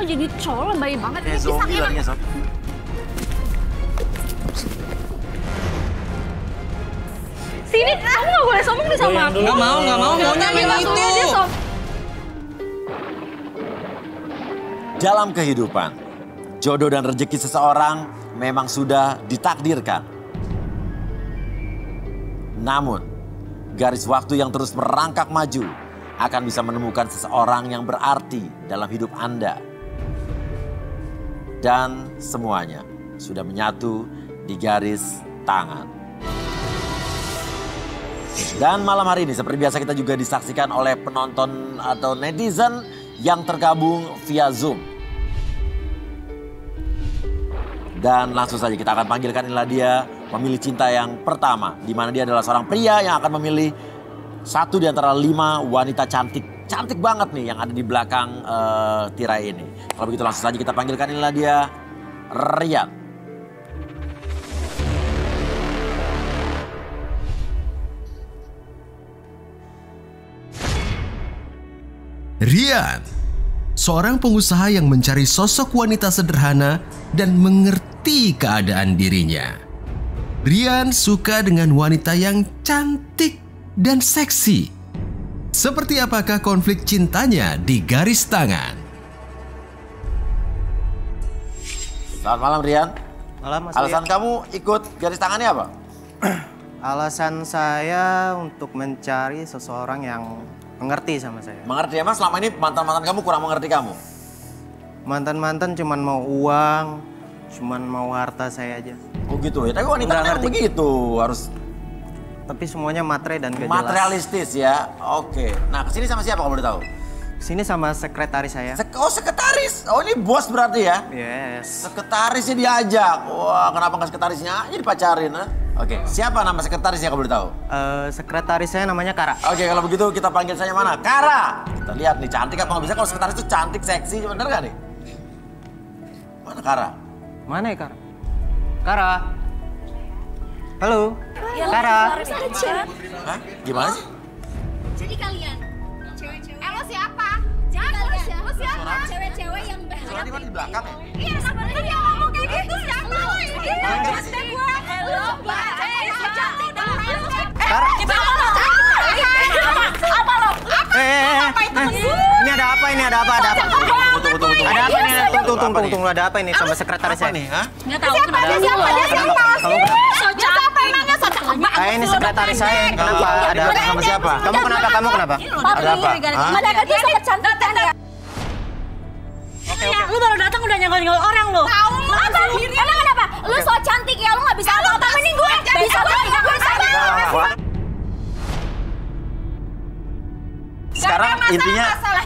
jadi cowok lebay banget. Kayak zombie larinya, Sob. Sini, kamu gak boleh sombong deh sama aku. Nggak mau, maunya yang itu. Dalam kehidupan, jodoh dan rezeki seseorang memang sudah ditakdirkan. Namun, garis waktu yang terus merangkak maju akan bisa menemukan seseorang yang berarti dalam hidup Anda. Dan semuanya sudah menyatu di garis tangan. Dan malam hari ini seperti biasa kita juga disaksikan oleh penonton atau netizen yang tergabung via Zoom. Dan langsung saja kita akan panggilkan inilah dia pemilih cinta yang pertama. Di mana dia adalah seorang pria yang akan memilih satu di antara 5 wanita cantik. Cantik banget nih yang ada di belakang tirai ini. Kalau begitu langsung saja kita panggilkan inilah dia Rian. Rian, seorang pengusaha yang mencari sosok wanita sederhana dan mengerti keadaan dirinya. Rian suka dengan wanita yang cantik dan seksi. Seperti apakah konflik cintanya di garis tangan? Selamat malam Rian. Malam Mas. Alasan kamu ikut garis tangannya apa? Alasan saya untuk mencari seseorang yang mengerti sama saya. Mengerti ya Mas, selama ini mantan-mantan kamu kurang mengerti kamu? Mantan-mantan cuman mau uang, cuman mau harta saya aja. Oh gitu ya, tapi wanita kan begitu harus. Tapi semuanya matre dan gak jelas. Materialistis ya, oke. Nah kesini sama siapa kalau boleh tahu? Kesini sama sekretaris saya. Oh sekretaris, oh ini bos berarti ya? Yes. Sekretarisnya diajak, wah kenapa nggak sekretarisnya aja dipacarin? Ha? Oke, siapa nama sekretarisnya kalau boleh tahu? Sekretaris saya namanya Kara. Oke, kalau begitu kita panggil saja mana? Kara! Kita lihat nih cantik apa nggak bisa kalau sekretaris itu cantik, seksi, bener nggak nih? Mana Kara? Mana ya Kara? Kara? Halo? Ya, Kara? Hah? Gimana sih? Jadi kalian, cewek-cewek. Lo siapa? Jadi kalian, Lo siapa? cewek-cewek yang Suara di mana di belakang ya? Iya, sebenarnya dia ngomong kayak gitu siapa? Iya, jelas deh gue. Lo, Mbak. Cantik dan malu. Kara? Apa lo? Ini ada apa? Ini ada apa? Ada apa? Tunggu. Ada apa nih? Tunggu. Ada apa ini sama sekretaris saya? Nih, hah? Nggak tahu kenapa. Dia siapa? Kamu kenapa? Siapa emangnya? Ah, ini sekretaris saya. Kenapa? Ada apa sama siapa? Kamu kenapa? Ada apa? Hah? Mana kan dia sangat cantik kan ya? Lu baru datang udah nyenggol-nyenggol orang lo. Tahu lu Apa? Emang kenapa? Lu so cantik ya, lu nggak bisa apa-apa. Mending gue bisa Sekarang intinya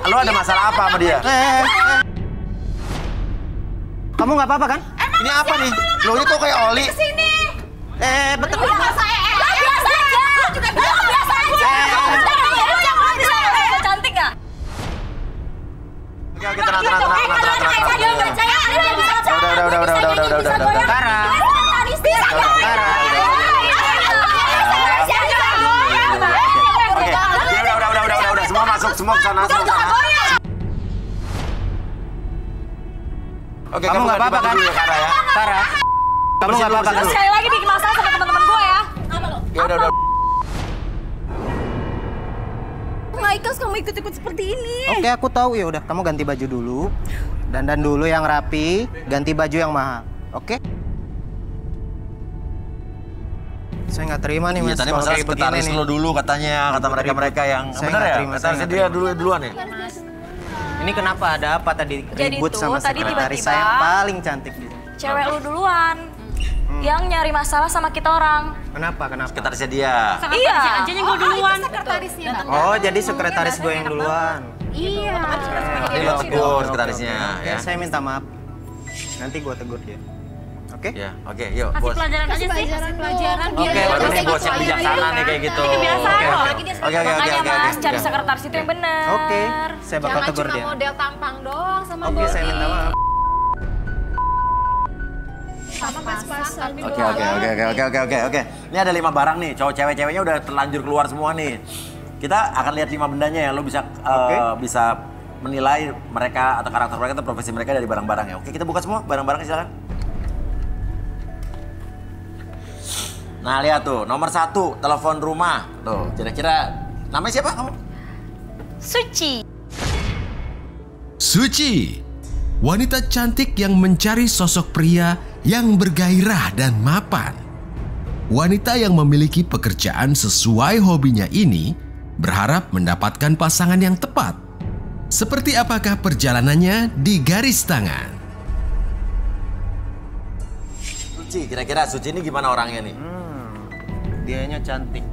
lu ada masalah apa sama dia? Kamu nggak apa-apa kan? Ini apa nih? Lo ini kok kayak oli? Kesini. Betul. Lo nggak saya. biasa aja. Lo juga biasa aja. Cantik nggak? Oke, tenang. Udah. Kara. Udah. Semua masuk, semua ke sana. Oke, Kamu nggak apa-apa kan? Kara ya. Kara. Kamu nggak apa-apa kan? Sekali lagi bikin masalah sama teman-teman gue ya. Apa lo? Ya udah. Nggak ikhlas kamu ikut-ikut seperti ini. Oke, aku tahu ya udah. Kamu ganti baju dulu. Dandan dulu yang rapi, ganti baju yang mahal. Oke? Saya nggak terima nih Iya, Mas. tadi kalau masalah kayak begini sekretaris nih. lo dulu katanya, kata mereka yang Saya benar nggak ya? terima, saya Sekretarisnya nggak dia terima. duluan ya? Ini kenapa ada apa tadi Jadi ribut tuh, sama tadi sekretaris tiba-tiba- saya yang paling cantik di sini? Cewek lu duluan. Yang nyari masalah sama kita orang. Kenapa? Sekretarisnya dia. Iya. Aja nyenggol duluan. Sekretarisnya. Oh, jadi sekretaris gue yang duluan. Iya. Jadi lo tegur sekretarisnya ya. Saya minta maaf. Nanti gue tegur dia. Oke? Ya, oke, yuk Kasih bos. pelajaran aja sih. Kasih pelajaran. Oke, baru nih bos yang bijaksana nih kayak gitu. Kebiasaan Oke. loh. Oke. Makanya mas, cari sekretaris itu yang benar. Oke, saya bakal Jangan tegur cuma dia. model tampang doang sama Oke, saya minta maaf. Sama pas-pasan. Oke. Ini ada 5 barang nih, cowok cewek-ceweknya udah terlanjur keluar semua nih. Kita akan lihat 5 bendanya ya, lo bisa Oke. bisa menilai mereka atau karakter mereka atau profesi mereka dari barang-barangnya. Oke, kita buka semua barang-barangnya silakan. Nah, lihat tuh, nomor 1, telepon rumah. Tuh, kira-kira namanya siapa kamu? Suci. Suci, wanita cantik yang mencari sosok pria yang bergairah dan mapan. Wanita yang memiliki pekerjaan sesuai hobinya ini berharap mendapatkan pasangan yang tepat. Seperti apakah perjalanannya di garis tangan? Suci, kira-kira Suci ini gimana orangnya nih? Dianya cantik.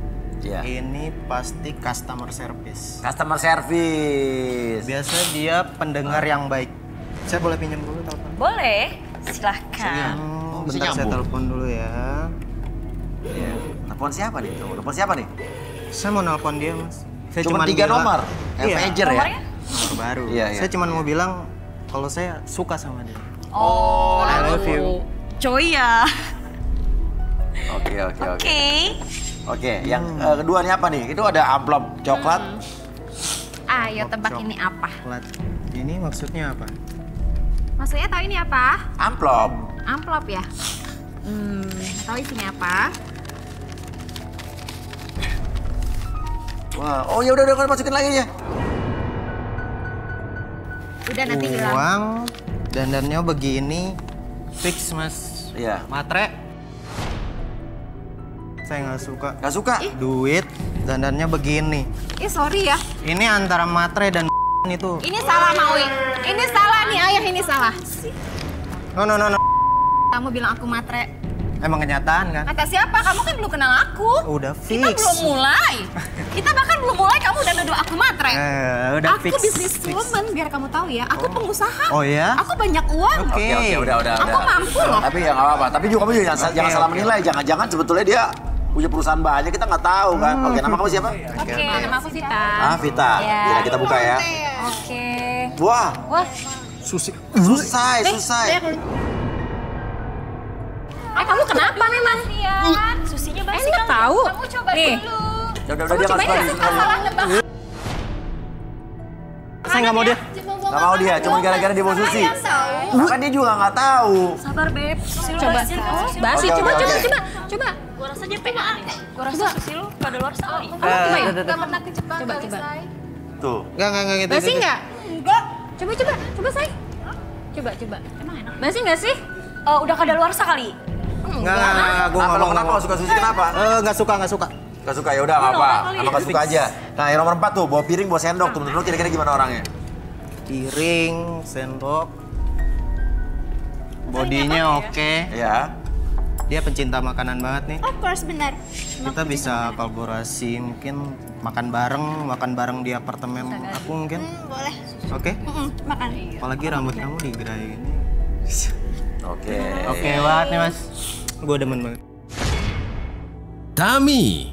Iya. Ini pasti customer service. Customer service. Biasa dia pendengar yang baik. Saya boleh pinjam dulu telepon? Boleh, silahkan. Bisa Bentar saya nyambung. telepon dulu ya. Iya. Telepon siapa nih? Telepon siapa nih? Saya mau nelpon dia, Mas. Saya Cuma 3 bilang- nomor. Iya, Pager ya? Nomornya? nomor baru. Iya, iya. Saya cuma mau bilang kalau saya suka sama dia. Oh, I love you. Coy ya. Oke. Oke. Oke, yang kedua nih apa nih? Itu ada amplop coklat. Ayo tebak ini apa? Coklat. Ini maksudnya apa? Maksudnya tahu ini apa? Amplop. Amplop ya? Tahu isinya apa? Wah, oh ya udah masukin lagi ya. Udah nanti bilang. Uang, dandannya begini, fix Mas. Iya. Matre. Saya nggak suka. Gak suka? Duit, dandannya begini. Sorry ya. Ini antara matre dan itu. Ini salah Maui. Ini salah nih ayah, ini salah. No. Kamu bilang aku matre. Emang kenyataan kan? Kata siapa? Kamu kan belum kenal aku. Udah fix. Kita belum mulai. Kita bahkan belum mulai kamu udah nuduh aku matre. Udah Aku fix. businesswoman, biar kamu tahu ya. Aku pengusaha. Oh ya? Aku banyak uang. Oke. Udah. Aku mampu loh. Tapi ya nggak apa-apa. Tapi juga kamu jangan salah menilai. Jangan-jangan sebetulnya dia punya perusahaan banyak, kita nggak tahu kan. Oke, nama kamu siapa? Oke, nama aku Vita. Vita. Ya. Jadi kita buka ya. Oke. Wah, Wah, selesai. kamu kenapa memang? Susinya Ini basi nggak tahu. Kamu coba Nih. dulu. Udah dia nggak suka. Saya nggak mau dia. Nggak mau dia, cuma gara-gara dia mau Susi. Kan dia juga nggak tahu. Sabar, Beb. Susi lu Coba. basi kan, Susi. Basi, Oke, coba. Gua rasa JPA nih. Gua rasa Susi lu pada luar sekali. Coba ya. Gak pernah ke Jepang. Coba. Tuh. Nggak gitu. Basi gitu. nggak? Enggak. Coba say. Coba. Emang enak. Basi nggak sih? Udah kada luar sekali. Nggak, gue Apa nggak lo mau. kenapa nggak suka Susi kenapa? Nggak suka. Gak suka ya udah nggak apa. Emang nggak suka aja. Nah yang nomor 4 tuh bawa piring bawa sendok tuh. Menurut lu kira-kira gimana orangnya? Piring, sendok, bodinya oke. Iya. Dia pencinta makanan banget nih. Of course, benar. Kita bisa kolaborasi mungkin makan bareng di apartemen aku mungkin. Boleh. Oke? Makan. Apalagi rambut kamu digerai ini. Oke. Oke banget nih Mas. Gue demen banget. Tami,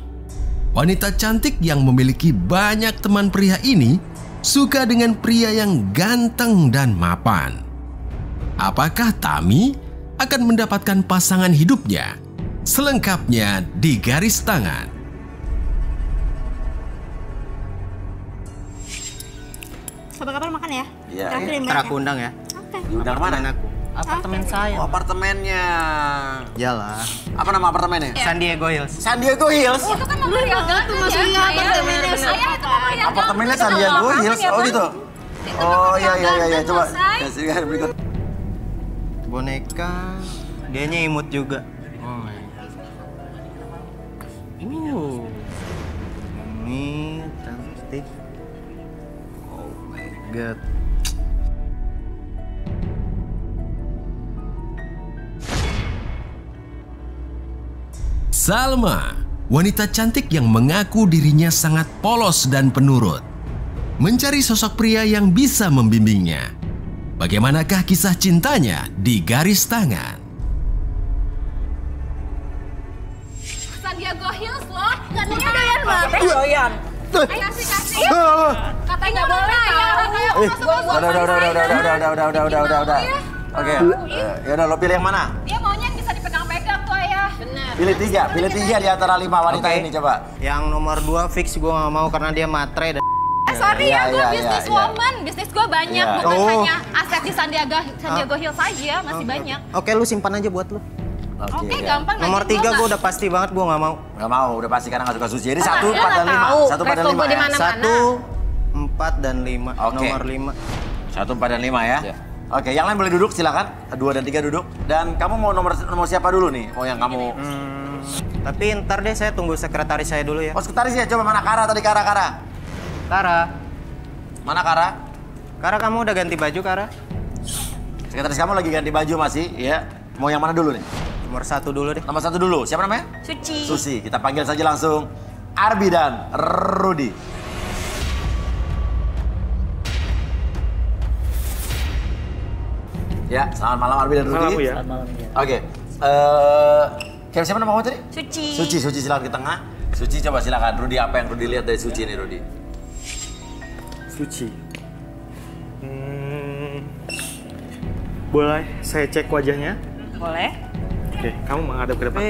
wanita cantik yang memiliki banyak teman pria ini suka dengan pria yang ganteng dan mapan. Apakah Tami akan mendapatkan pasangan hidupnya? Selengkapnya di garis tangan. Kapan-kapan makan ya? Iya. Ntar aku undang ya. Oke. Diundang mana? Aku. Apartemen Oh, saya. apartemennya. Iyalah. Apa nama apartemennya? San Diego Hills. San Diego Hills. Itu kan nomor yang gantung maksudnya. apartemennya. Ayah itu nomor yang Apartemennya San Diego Hills. Oh gitu. Oh iya. Coba. Kasih berikut. Boneka. Dianya imut juga. Oh my god. Ini cantik. Oh my god. Salma, wanita cantik yang mengaku dirinya sangat polos dan penurut. Mencari sosok pria yang bisa membimbingnya. Bagaimanakah kisah cintanya di garis tangan? San Diego Hills loh. Katanya doyan banget. doyan. Kasih. Katanya boleh ya. Udah. Oke. Ya udah lo pilih yang mana? Dia maunya yang bisa dipegang-pegang tuh ayah. Benar. Pilih tiga di antara 5 wanita Oke. ini coba. Yang nomor 2 fix gue gak mau karena dia matre dan Sorry Sorry ya, gue bisnis woman. Bisnis gue banyak, Iya. bukan hanya aset di San Diego Hills saja, masih banyak. Oke, lu simpan aja buat lu. Oke, ya. gampang. Nomor nanti 3 gua gue udah pasti banget gue nggak mau. Nggak mau, udah pasti karena nggak suka sushi. Jadi 1, Ah, 4, dan 5. tahu. 1, 4, dan Resto 5 gua di ya. mana? 1, 4, dan 5. Oke. Nomor 5. 1, 4, dan 5 ya. Iya. Oke, yang lain boleh duduk silakan. 2 dan 3 duduk. Dan kamu mau nomor siapa dulu nih? Oh yang kamu... Tapi ntar deh saya tunggu sekretaris saya dulu ya. Oh sekretaris ya, coba mana Kara tadi Kara. Kara. Mana Kara? Kara, kamu udah ganti baju, Kara? Sekretaris kamu lagi ganti baju masih, ya. Mau yang mana dulu nih? Nomor 1 dulu deh. Nomor 1 dulu, siapa namanya? Suci. Susi, kita panggil saja langsung Arbi dan Rudy. Ya, selamat malam Arbi dan Rudy. Malam, ya. Selamat malam ya. Oke, siapa nama kamu tadi? Suci. Suci silakan ke tengah. Suci coba silakan. Rudy, apa yang Rudy lihat dari Suci nih Rudy? Suci. Boleh saya cek wajahnya? Boleh. Oke, kamu menghadap ke depan.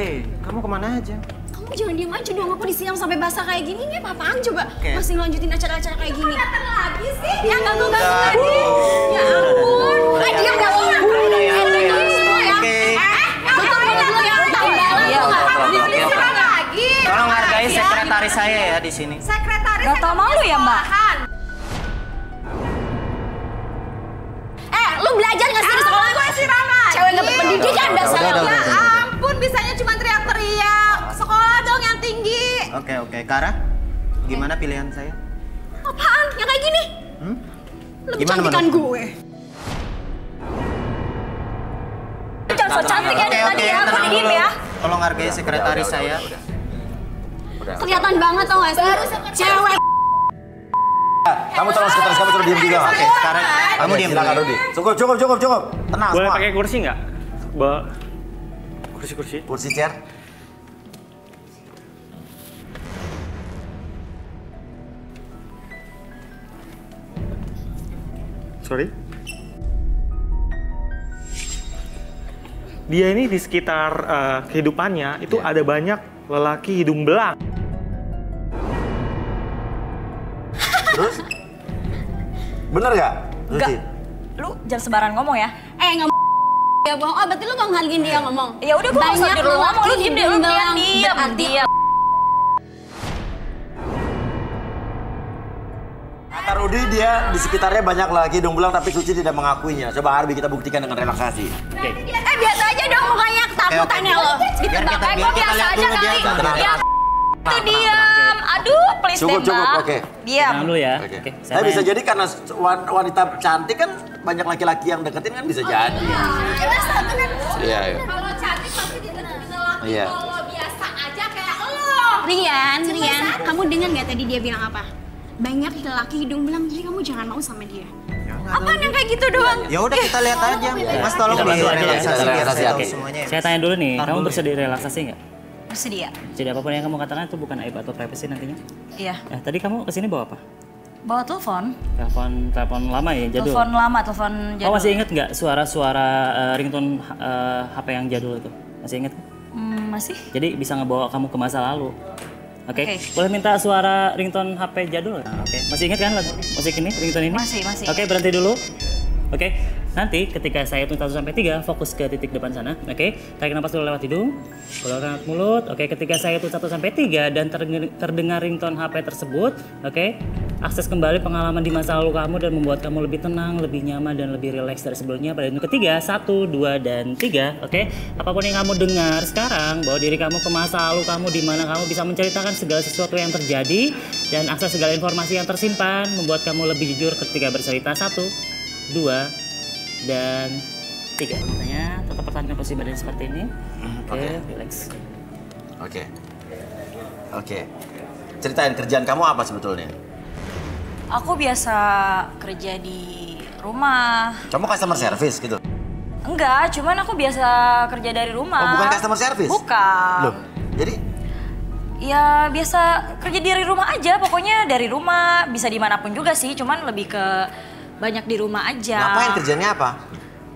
Kamu kemana aja? Kamu jangan diem aja dong, aku disiram sampai basah kayak gini. Ini apa-apaan coba? Oke. Masih lanjutin acara-acara kayak gini. Lagi sih? Ya ganggu-ganggu Udah. lagi. Ya ampun. Diam gak mau. Udah ya. Oke. Tutup mulut lu ya. Tambalan Iya, tuh. Oke. Lagi. Tolong hargai sekretaris saya ya di sini. Sekretaris Gak tau malu ya, Mbak? Lu belajar gak sih di sekolah? Gue siraman. Cewek gak berpendidikan dasarnya. udah, Ya udah. ampun, bisanya cuma teriak-teriak. Sekolah dong yang tinggi. Oke. Kara, gimana pilihan saya? Apaan? Yang kayak gini? Lebih Gimana, cantikan Manu? gue. Lu jangan so cantik ya dari tadi ya, aku diem ya. Tolong hargai sekretaris saya. Kelihatan banget tau gak sih? Cewek. Kamu tolong sekretaris kamu suruh diam juga. Oke, Kara, kamu diam Silakan dulu. Rudy. Cukup. Tenang Boleh semua. pakai kursi nggak? Kursi-kursi. Kursi chair. Sorry. Dia ini di sekitar kehidupannya itu ada banyak lelaki hidung belang. Terus? Bener gak? Rudy? Lu jangan sembarangan ngomong ya. Nggak ya bohong. Oh berarti lu gak ngehargain dia ngomong? Ya udah, gue nggak usah Banyak dulu ngomong, lu lelaki diem deh, lu bilang diam. berarti Kata Rudy dia di sekitarnya banyak lagi hidung belang tapi Suci tidak mengakuinya. Coba Arbi kita buktikan dengan relaksasi. biasa aja dong mukanya ketakutannya lo. Gitu Biar Bapak, kita kok biasa lihat aja dulu dia. kali. Tenang, Ya Itu diam. Aduh, please deh, Cukup, Mbak. oke. Diam. Tenang dulu ya. Oke. Oke. Tapi bisa jadi karena wanita cantik kan banyak laki-laki yang deketin kan bisa jadi. Iya. Kalau cantik pasti ditemukan laki. Iya. Kalau biasa aja kayak lo. Rian, kamu dengar nggak tadi dia bilang apa? Banyak lelaki hidung belang, jadi kamu jangan mau sama dia. Apaan yang kayak gitu doang? Ya udah kita lihat aja. Mas tolong Kita bantu aja ya. direlaksasi biar Relaksasi, saya tahu oke. semuanya. ya. Saya tanya dulu nih, Ntar kamu dulu bersedia relaksasi nggak? Bersedia. Jadi apapun yang kamu katakan itu bukan aib atau privacy nantinya. Iya. Tadi kamu kesini bawa apa? Bawa telepon. Telepon lama ya, jadul. Telepon lama, telepon jadul. Kamu masih inget nggak suara-suara ringtone HP yang jadul itu? Masih inget? Masih? Jadi bisa ngebawa kamu ke masa lalu. Oke, Oke. boleh minta suara ringtone HP jadul? Nah, oke, masih inget kan lagu musik ini, ringtone ini? Masih. Oke, berhenti dulu. Oke, nanti ketika saya hitung 1 sampai 3, fokus ke titik depan sana. Oke, tarik nafas dulu lewat hidung, keluarkan lewat mulut. Oke, ketika saya hitung 1 sampai 3 dan terdengar ringtone HP tersebut, oke, akses kembali pengalaman di masa lalu kamu dan membuat kamu lebih tenang, lebih nyaman dan lebih rileks dari sebelumnya. Pada hitung ketiga, 1, 2, dan 3. Oke, apapun yang kamu dengar sekarang, bawa diri kamu ke masa lalu kamu di mana kamu bisa menceritakan segala sesuatu yang terjadi dan akses segala informasi yang tersimpan, membuat kamu lebih jujur ketika bercerita. 1, 2, dan 3. Makanya tetap pertahankan posisi badan seperti ini. Oke, relax. Oke. Ceritain kerjaan kamu apa sebetulnya? Aku biasa kerja di rumah. Kamu customer service gitu? Enggak, cuman aku biasa kerja dari rumah. Oh, bukan customer service? Bukan. Loh, jadi Ya biasa kerja dari rumah aja, pokoknya dari rumah, bisa dimanapun juga sih, cuman lebih ke banyak di rumah aja. ngapain kerjanya apa?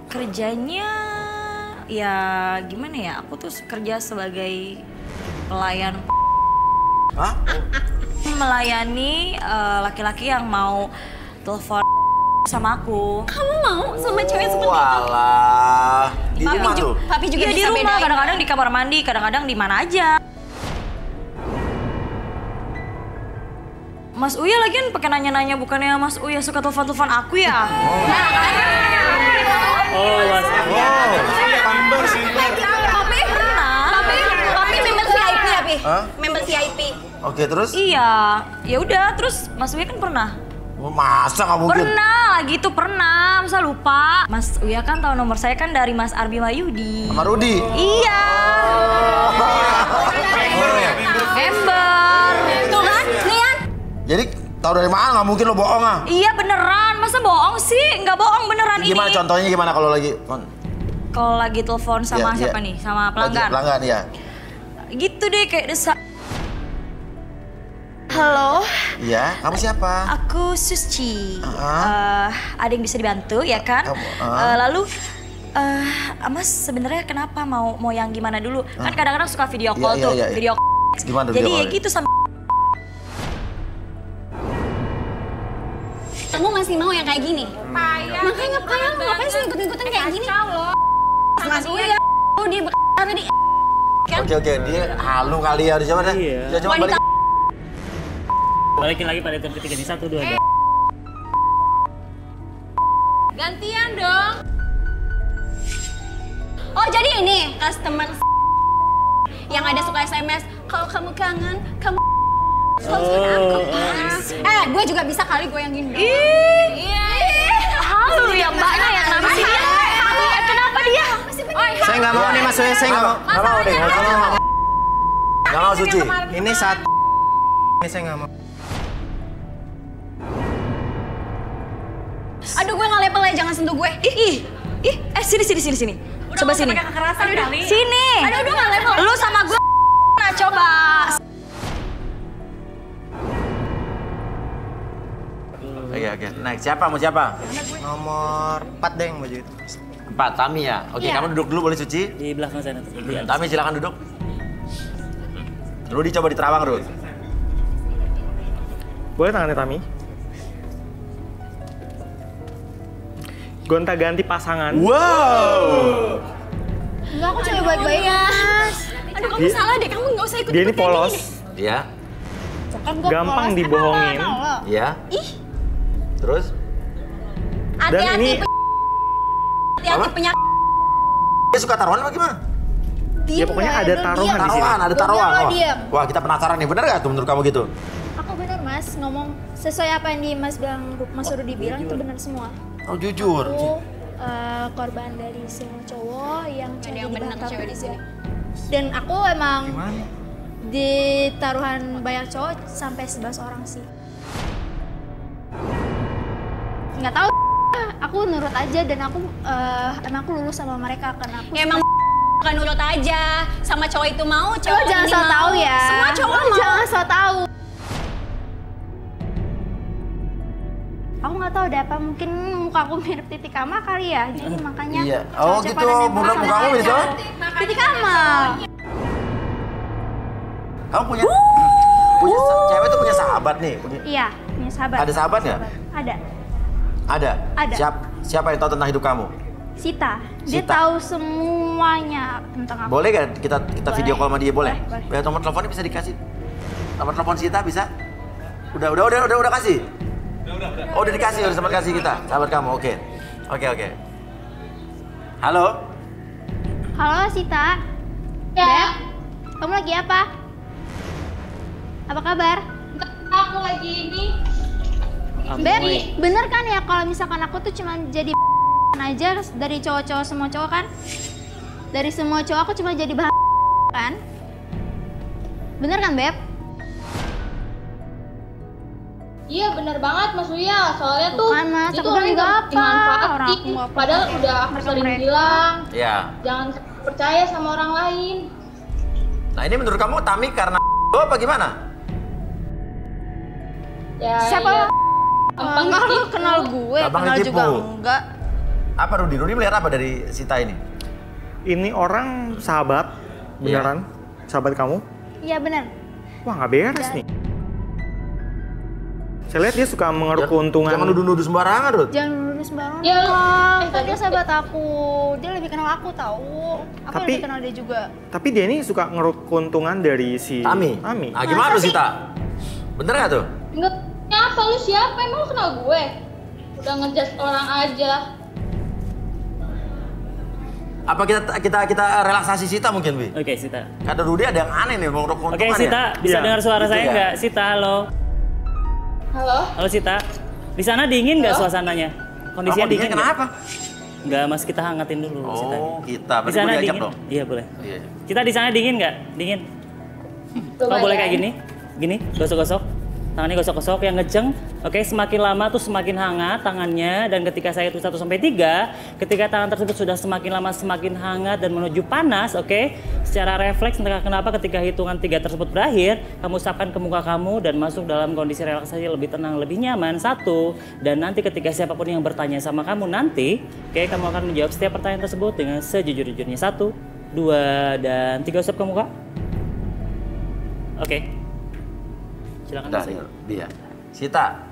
Kerjanya ya gimana ya, aku tuh kerja sebagai pelayan. Hah? melayani laki-laki yang mau telepon sama aku. Kamu mau sama cewek seperti itu? Walah. Di rumah tuh? Papi juga Iya, bisa di rumah, bedain. kadang-kadang di kamar mandi, kadang-kadang di mana aja. Mas Uya lagian pakai nanya-nanya, bukannya Mas Uya suka telepon-telepon aku ya? Oh, Mas. Papi member VIP ya, Pi? Hah? Member VIP. Oke, terus? Iya, ya udah. Terus Mas Uya kan pernah. Masa nggak mungkin? Pernah, lagi itu pernah. Masa lupa? Mas Uya kan tahu nomor saya kan dari Mas Arbi Mayudi. Sama Rudi? Iya. Member. Tuh kan, lihat. Jadi tahu dari mana? Nggak mungkin lo bohong ah? Iya beneran, masa bohong sih? Nggak bohong beneran ini. Gimana contohnya gimana kalau lagi? Kalau lagi telepon sama Iya, siapa iya. nih? Sama pelanggan. Lagi pelanggan ya. Gitu deh kayak desa. Halo, Iya, kamu siapa? aku Suci. Ada yang bisa dibantu ya kan? Lalu, Mas sebenarnya kenapa mau yang gimana dulu? Kan kadang-kadang suka video call Iya, tuh, iya, iya. video call. Gimana Jadi video ya call? gitu sama. Kamu masih mau yang kayak gini? Makanya ngapain sih ikut-ikutan kayak gini? Mas Uya, dia tadi. Oke, dia halu kali ya. Coba deh. Iya. Ya, coba balik. Balikin lagi pada jam ketiga nih, 1, 2, 3. Gantian dong. Oh jadi ini customer yang ada suka SMS. Kalau kamu kangen, kamu aku. Gue juga bisa kali gue yang gini. Iya. Halu ya mbaknya ya, kenapa sih dia? Halu ya, kenapa dia? Saya nggak mau nih Mas Uya, saya nggak mau. Nggak mau deh. Nggak mau Suci. Ini saat ini saya nggak mau. Aduh gue nggak level ya, jangan sentuh gue. Sini. Coba sini. Kekerasan Sini. Aduh nggak level. Lu sama gue. Nah, coba. Oke. Next, siapa? Mau siapa? Nomor 4 deh yang baju itu. 4, Tami ya? Oke, Iya. kamu duduk dulu boleh Suci? Di belakang sana. Iya. Tami silakan duduk. Rudi coba di terawang, Rud. Boleh tangannya Tami? Gonta-ganti pasangan. Wow! Enggak, aku cewek baik-baik Mas. Aduh kamu salah deh, kamu nggak usah ikut. Dia ini polos, Iya, gampang dibohongin. iya. Ih, Terus? Dan ini hati-hati penyakit. Dia suka taruhan apa gimana? ya pokoknya ada taruhan di sini. Ada taruhan. Diam, Wah. diam. Wah, kita penasaran nih. Bener gak tuh menurut kamu gitu? Aku benar Mas, ngomong sesuai apa yang Mas bilang, Mas Rudi bilang itu benar semua. Oh, jujur. Aku korban dari semua cowok yang cuma yang jadi benar bahan cewek di tabu. sini. Dan aku emang Gimana? di taruhan banyak cowok sampai 11 orang sih. Nggak tahu, aku nurut aja dan aku emang aku lulus sama mereka karena aku Ya emang bukan nurut aja sama cowok itu mau, Lo cowok jangan ini so mau. tau ya. Semua cowok Lo mau. jangan so tau. Aku nggak tahu deh apa, mungkin muka aku mirip Titik Kamal kali ya, jadi makanya. Iya. Oh, cowok-cowok gitu. pada nembak Muka sama kamu saya. mirip siapa? Titik Kamal. Kamu punya cewek tuh punya sahabat nih. Iya, punya sahabat. Ada sahabat nggak? Ada. Ada. Ada. Siapa yang tahu tentang hidup kamu? Sita. Dia Sita. tahu semuanya tentang aku. Boleh gak kita Boleh. video call sama dia? Boleh? Boleh. Nomor teleponnya bisa dikasih? Nomor telepon Sita bisa? Udah kasih? Oh, udah dikasih, udah sempat kasih kita. Sahabat kamu, oke. Oke. Halo? Halo Sita. Ya. Beb, kamu lagi apa? Apa kabar? Aku lagi ini. Beb, bener kan ya kalau misalkan aku tuh cuma jadi aja dari cowok-cowok semua cowok kan? Dari semua cowok aku cuma jadi bahan kan? Bener kan Beb? Iya bener banget Mas Uya. Soalnya tuh Bukan, Mas, itu aku orang bilang nggak apa. dimanfaatin. Orang aku nggak apa. Padahal udah aku sering bilang Ya. jangan percaya sama orang lain. Nah, ini menurut kamu Tami karena apa gimana? Ya, Siapa? ya, gampang Enggak, lu ditipu. kenal gue, Gampang kenal ditipu. juga enggak. Apa Rudi melihat apa dari Sita ini? Ini orang sahabat, beneran? Sahabat kamu? Iya bener. Wah nggak beres nih. Saya lihat dia suka mengeruk keuntungan. Jangan nuduh-nuduh sembarangan, Ruth. Jangan nuduh sembarangan. Ya, Kan dia sahabat aku. Dia lebih kenal aku tahu. Aku lebih kenal dia juga. Tapi dia ini suka ngeruk keuntungan dari si Tami. Ami. Nah, gimana tuh Sita? Bener gak tuh? Enggak, apa lu siapa? Emang lu kenal gue? Udah ngejudge orang aja. Apa kita relaksasi Sita mungkin, Bi? Oke, Sita. Kata Rudy ada yang aneh nih, mau ngeruk keuntungan. Oke, Sita, bisa dengar suara Gitu saya ya? nggak? Sita, halo. Halo? Halo, Sita. Di sana dingin nggak suasananya? Kondisinya Kamu dingin nggak? kenapa? Nggak, Mas, kita hangatin dulu. Sita. Kita. Di Berarti sana boleh diajak dingin? dong? Iya, boleh. Iya. Kita di sana dingin nggak? Dingin. Oh, boleh kayak gini? Gini, gosok-gosok. Tangannya gosok-gosok yang ngejeng. Oke, semakin lama tuh semakin hangat tangannya. Dan ketika saya hitung 1-3, ketika tangan tersebut sudah semakin lama semakin hangat dan menuju panas, oke? Secara refleks, entah kenapa ketika hitungan 3 tersebut berakhir, kamu usapkan ke muka kamu dan masuk dalam kondisi relaksasi lebih tenang, lebih nyaman. 1. Dan nanti ketika siapapun yang bertanya sama kamu nanti, oke, kamu akan menjawab setiap pertanyaan tersebut dengan sejujur-jujurnya. 1, 2, dan 3 usap ke muka. Oke. Silakan Mas. Dia. Sita.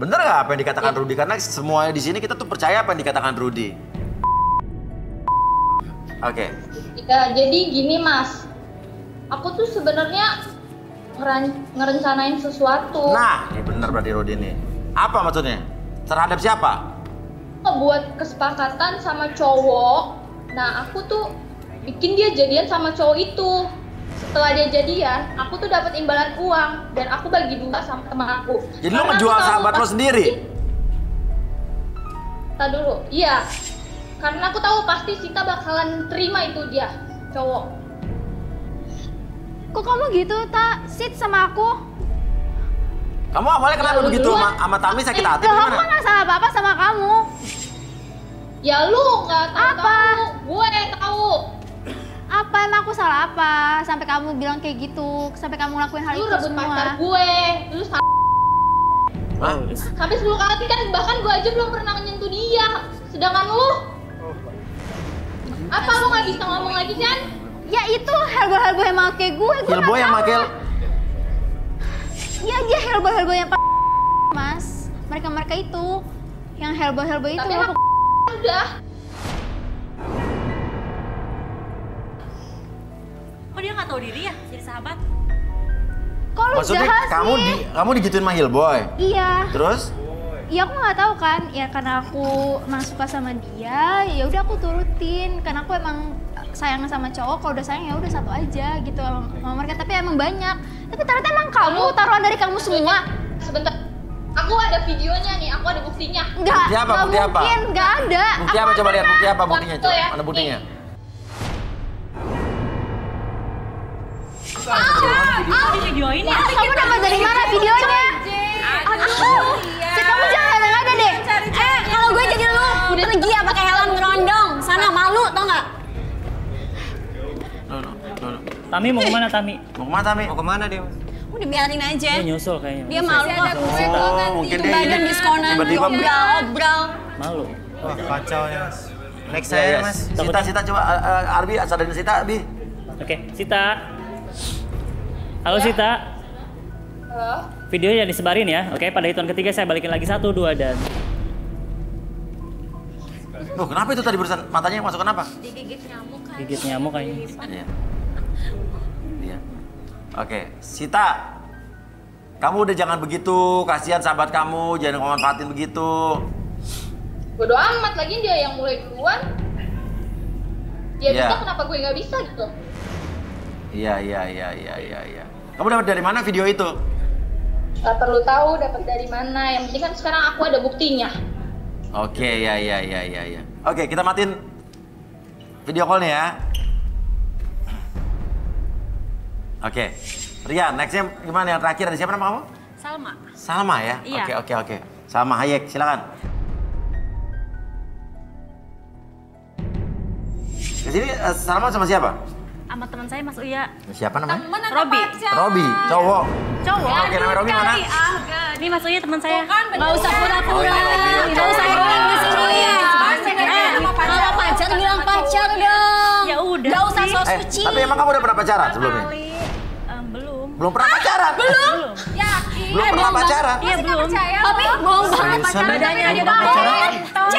Bener nggak apa yang dikatakan Rudy? Karena semuanya di sini kita tuh percaya apa yang dikatakan Rudy. Oke. Ya, jadi gini Mas. Aku tuh sebenarnya ngerencanain sesuatu. Nah, ini bener berarti Rudy nih. Apa maksudnya? Terhadap siapa? Buat kesepakatan sama cowok. Nah, aku tuh bikin dia jadian sama cowok itu. Setelah dia jadian, aku tuh dapat imbalan uang dan aku bagi 2 sama teman aku. Jadi lo ngejual sahabat lo sendiri? Kita dulu, iya. Karena aku tahu pasti Sita bakalan terima itu dia, cowok. Kok kamu gitu, Tak? Sit sama aku. Kamu awalnya kenapa Ya, begitu duluan. sama Tami sakit hati Loh, aku gimana? nggak salah apa-apa sama kamu. Ya lu nggak tahu, Apa? gue yang tahu. Apa emang aku salah apa? Sampai kamu bilang kayak gitu, sampai kamu ngelakuin hal Lu itu rebut semua. pacar gue, lu Hah? sampai 10 kali kan, bahkan gue aja belum pernah menyentuh dia. Sedangkan lu, apa lu nggak bisa ngomong lagi kan? Ya itu hellboy yang make gue Hillboy yang nggak make tahu. Ya dia hellboy yang Mas. Mereka itu, yang hellboy itu. Tapi aku udah. Kok dia nggak tahu diri ya jadi sahabat? Kok lu Maksudnya jahat kamu sih? kamu digituin sama Hillboy? Iya. Terus? Ya aku nggak tahu kan, ya karena aku emang suka sama dia, ya udah aku turutin. Karena aku emang sayang sama cowok, kalau udah sayang ya udah satu aja gitu sama mereka. Tapi emang banyak. Tapi ternyata emang kamu taruhan dari kamu semua. Sebentar, aku ada videonya nih, aku ada buktinya. Enggak, Bukti apa? nggak Bukti apa? mungkin, nggak ada. Bukti apa? Coba lihat bukti apa buktinya? Foto Coba. ya. Mana buktinya? Di videoin ya? Kamu dapat dari mana videonya? Aduh, kamu jangan ada deh. Kalau gue jadi lu, udah pergi ya pakai helm ngerondong. Sana malu, tau nggak? No. Tami mau kemana, Tami? Mau kemana Tami? Mau kemana dia? Udah biarin aja. Dia nyusul kayaknya. Dia malu kok. Mungkin Itu dia badan ini diskonan, tiba-tiba obrol. Malu. Wah, kacau ya, Mas. Next Iya, saya, iya. Mas. Sita coba Arbi sadarin Sita, Bi. Oke, Sita. Halo Sita. Halo? Videonya disebarin ya. Oke, pada hitungan ketiga saya balikin lagi 1, 2, dan... Loh, kenapa itu tadi barusan matanya masuk kenapa? Digigit nyamuk kan. Gigit nyamuk kayaknya. Iya. Iya. Oke, Sita. Kamu udah jangan begitu, kasihan sahabat kamu, jangan manfaatin begitu. Bodo amat, lagi dia yang mulai duluan. Dia Iya. bisa, kenapa gue nggak bisa gitu? Iya. Kamu dapat dari mana video itu? Gak perlu tahu dapat dari mana, yang penting kan sekarang aku ada buktinya. Oke, ya. Oke, kita matiin video call nih ya. Oke. Rian, nextnya gimana yang terakhir? Ada siapa nama kamu? Salma. Salma ya? Iya. Oke. Salma Hayek, silakan. Di sini Salma sama siapa? Sama teman saya Mas Uya. Siapa namanya? Robi. Robi, cowok. Cowok. Oke, namanya Robi mana? Ini Mas Uya teman saya. Nggak usah pura-pura. Oh, ini Robi, Nggak usah cowok. bohong di sini. Kalau pacar bilang pacar dong. Ya udah Nggak usah sih. sok suci. Tapi emang kamu udah pernah pacaran sebelumnya? Belum. Belum pernah pacaran? Yakin? Belum pernah pacaran. Iya belum. Tapi bohong banget. Badannya aja Belum pacaran.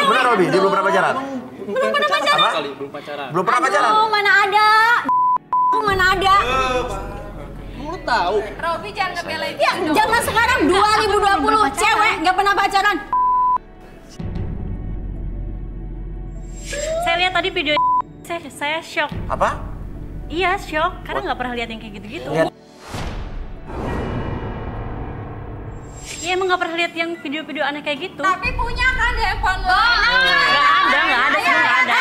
Benar Robi, dia belum pernah pacaran. Belum pernah pacaran. Apa? Belum pacaran. Belum pernah pacaran. Oh, mana ada? Mana ada? Kamu tahu? Robi jangan ngebelain. Ya, zaman sekarang 2020 cewek nggak pernah pacaran. Saya lihat tadi video saya shock. Apa? Iya shock, karena nggak pernah lihat yang kayak gitu-gitu. Lihat. Iya emang nggak pernah lihat yang video-video aneh kayak gitu. Tapi punya kan handphone lo? Nggak ada, semua nggak ada.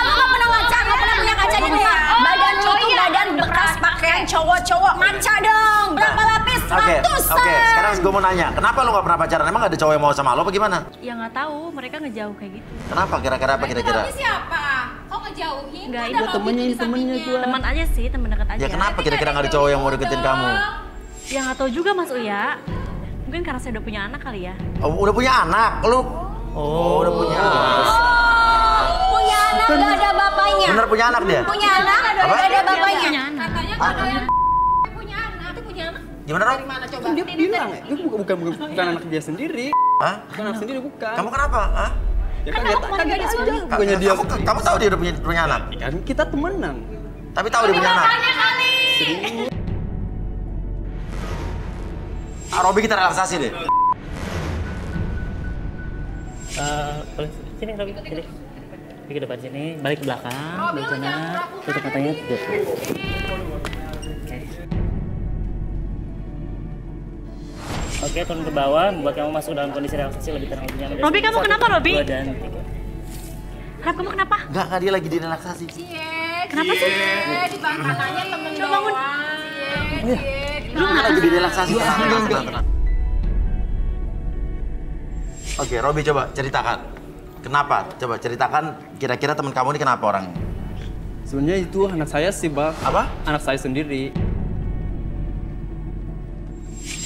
Lu nggak pernah ngaca, nggak pernah punya kaca di rumah. Badan lu tuh badan bekas pakaian cowok-cowok. Ngaca dong, berapa lapis? Ratusan. Oke, sekarang gue mau nanya, kenapa lu gak pernah pacaran? Emang gak ada cowok yang mau sama lo apa gimana? Ya nggak tahu, mereka ngejauh kayak gitu. Kenapa kira-kira apa kira-kira? Robi siapa? Kok ngejauhin? Nggak, Ada ibu Robi temennya, di temennya sampingnya. Teman aja sih, teman dekat aja. Ya kenapa kira-kira gak ada cowok yang mau deketin kamu? Ya nggak tahu juga Mas Uya. Mungkin karena saya udah punya anak kali ya. Oh, udah punya anak? Lu? Oh, udah punya anak. Punya anak nggak ada bapaknya. Bener punya anak dia? Punya anak nggak ada bapaknya. Punya anak. Katanya Hah? kalau yang punya anak, itu punya anak. Gimana Rob? Mana coba? Dia bilang ya, itu bukan anak dia sendiri. Hah? Bukan anak sendiri, bukan. Kamu kenapa? Hah? Ya kan dia kan dia aja. Bukannya dia. Kamu tahu dia udah punya anak? Kan kita temenan. Tapi tahu dia punya anak? Robi kita relaksasi deh. Sini Robi, sini. Ke depan sini, balik ke belakang, balik sana, tutup matanya, tutup. Oke, turun ke bawah, membuat kamu masuk dalam kondisi relaksasi lebih tenang, lebih nyaman. Robi, kamu kenapa, Robi? 2 dan 3. Harap kamu kenapa? Enggak, dia lagi di relaksasi. Kenapa sih? Di bangkanannya temen Coba bangun. Lu lagi di relaksasi. Tenang. Oke, Robi coba ceritakan. Kenapa? Coba ceritakan kira-kira teman kamu ini kenapa orangnya? Sebenarnya itu anak saya sih, Bang. Apa? Anak saya sendiri.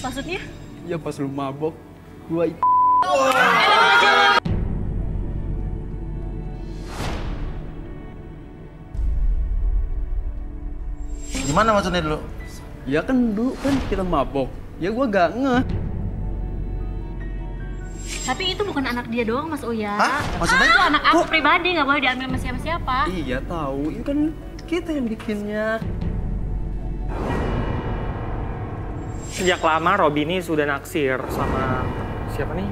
Maksudnya? Ya pas lu mabok, gua Gimana maksudnya dulu? ya kan dulu kan kita mabok. Ya gua gak ngeh. Tapi itu bukan anak dia doang, Mas Uya. Hah? Maksudnya? Itu anak aku pribadi, nggak boleh diambil sama siapa-siapa. Iya tahu, itu kan kita yang bikinnya. Sejak lama Robi ini sudah naksir sama siapa nih?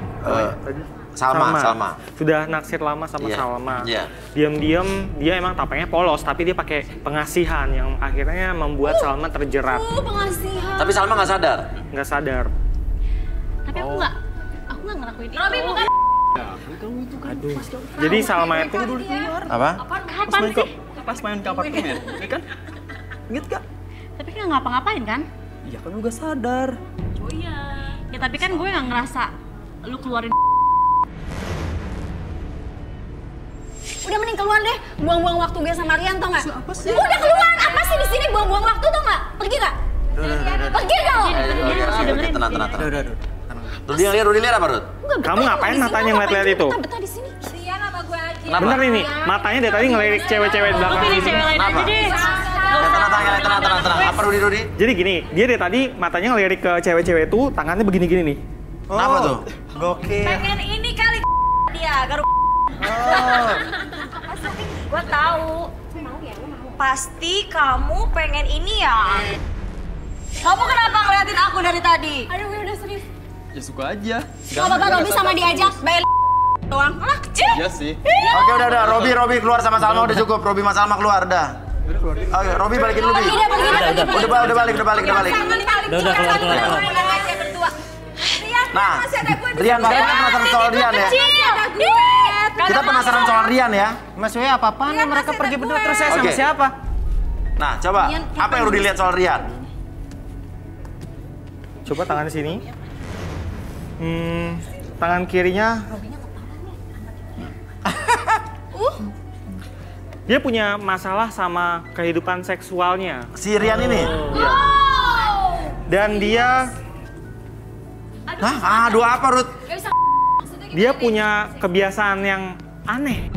Tadi? Salma. Sudah naksir lama sama Iya. Salma. Iya. Diam-diam dia emang tampangnya polos, tapi dia pakai pengasihan yang akhirnya membuat Salma terjerat. Pengasihan. Tapi Salma nggak sadar. Nggak sadar. Tapi aku nggak ngelakuin itu. Robi bukan. Jadi Salma itu Apa? Kapan sih? Pas main ke apartemen, ya kan? Ingat gak? Tapi kan nggak ngapa-ngapain kan? Iya kan lu gak sadar. Oh iya. Ya tapi kan gue nggak ngerasa lu keluarin. Udah mending keluar deh, buang-buang waktu gue sama Rian tau nggak? Udah keluar, apa sih di sini buang-buang waktu tau nggak? Pergi nggak? Pergi nggak? Tenang. Rudi lihat apa, Rud? Kamu ngapain matanya ngeliat-liat itu? Betah di sini. Rian sama gue aja. Kenapa? Bener ini, matanya dari tadi ngelirik cewek-cewek di belakang Pilih ini. cewek lain aja deh. Tenang. Apa Rudi? Jadi gini, dia dari tadi matanya ngelirik ke cewek-cewek itu, tangannya begini-gini nih. Kenapa tuh? Gokil. Pengen ini kali dia, garu. Gue tahu. Pasti kamu pengen ini ya. Kamu kenapa ngeliatin aku dari tadi? Aduh, gue udah serius. Ya suka aja. Gak apa-apa, Robi sama diajak. Bayar doang. Alah, kecil. Iya sih. Oke, udah. Robi keluar sama Salma udah cukup. Robi sama Salma keluar, udah. Oke, Robi balikin dulu, Bi. Udah balik. Udah, keluar. Nah, Rian, kita penasaran soal Rian ya. Kita penasaran soal Rian ya. Mas Wei apa-apaan nih mereka pergi berdua terus saya sama Oke. siapa? Nah, coba apa yang Rudi lihat soal Rian? Coba tangan sini. Tangan kirinya. Dia punya masalah sama kehidupan seksualnya. Si Rian ini? Dan dia Hah? Aduh apa, Rud? dia punya kebiasaan yang aneh.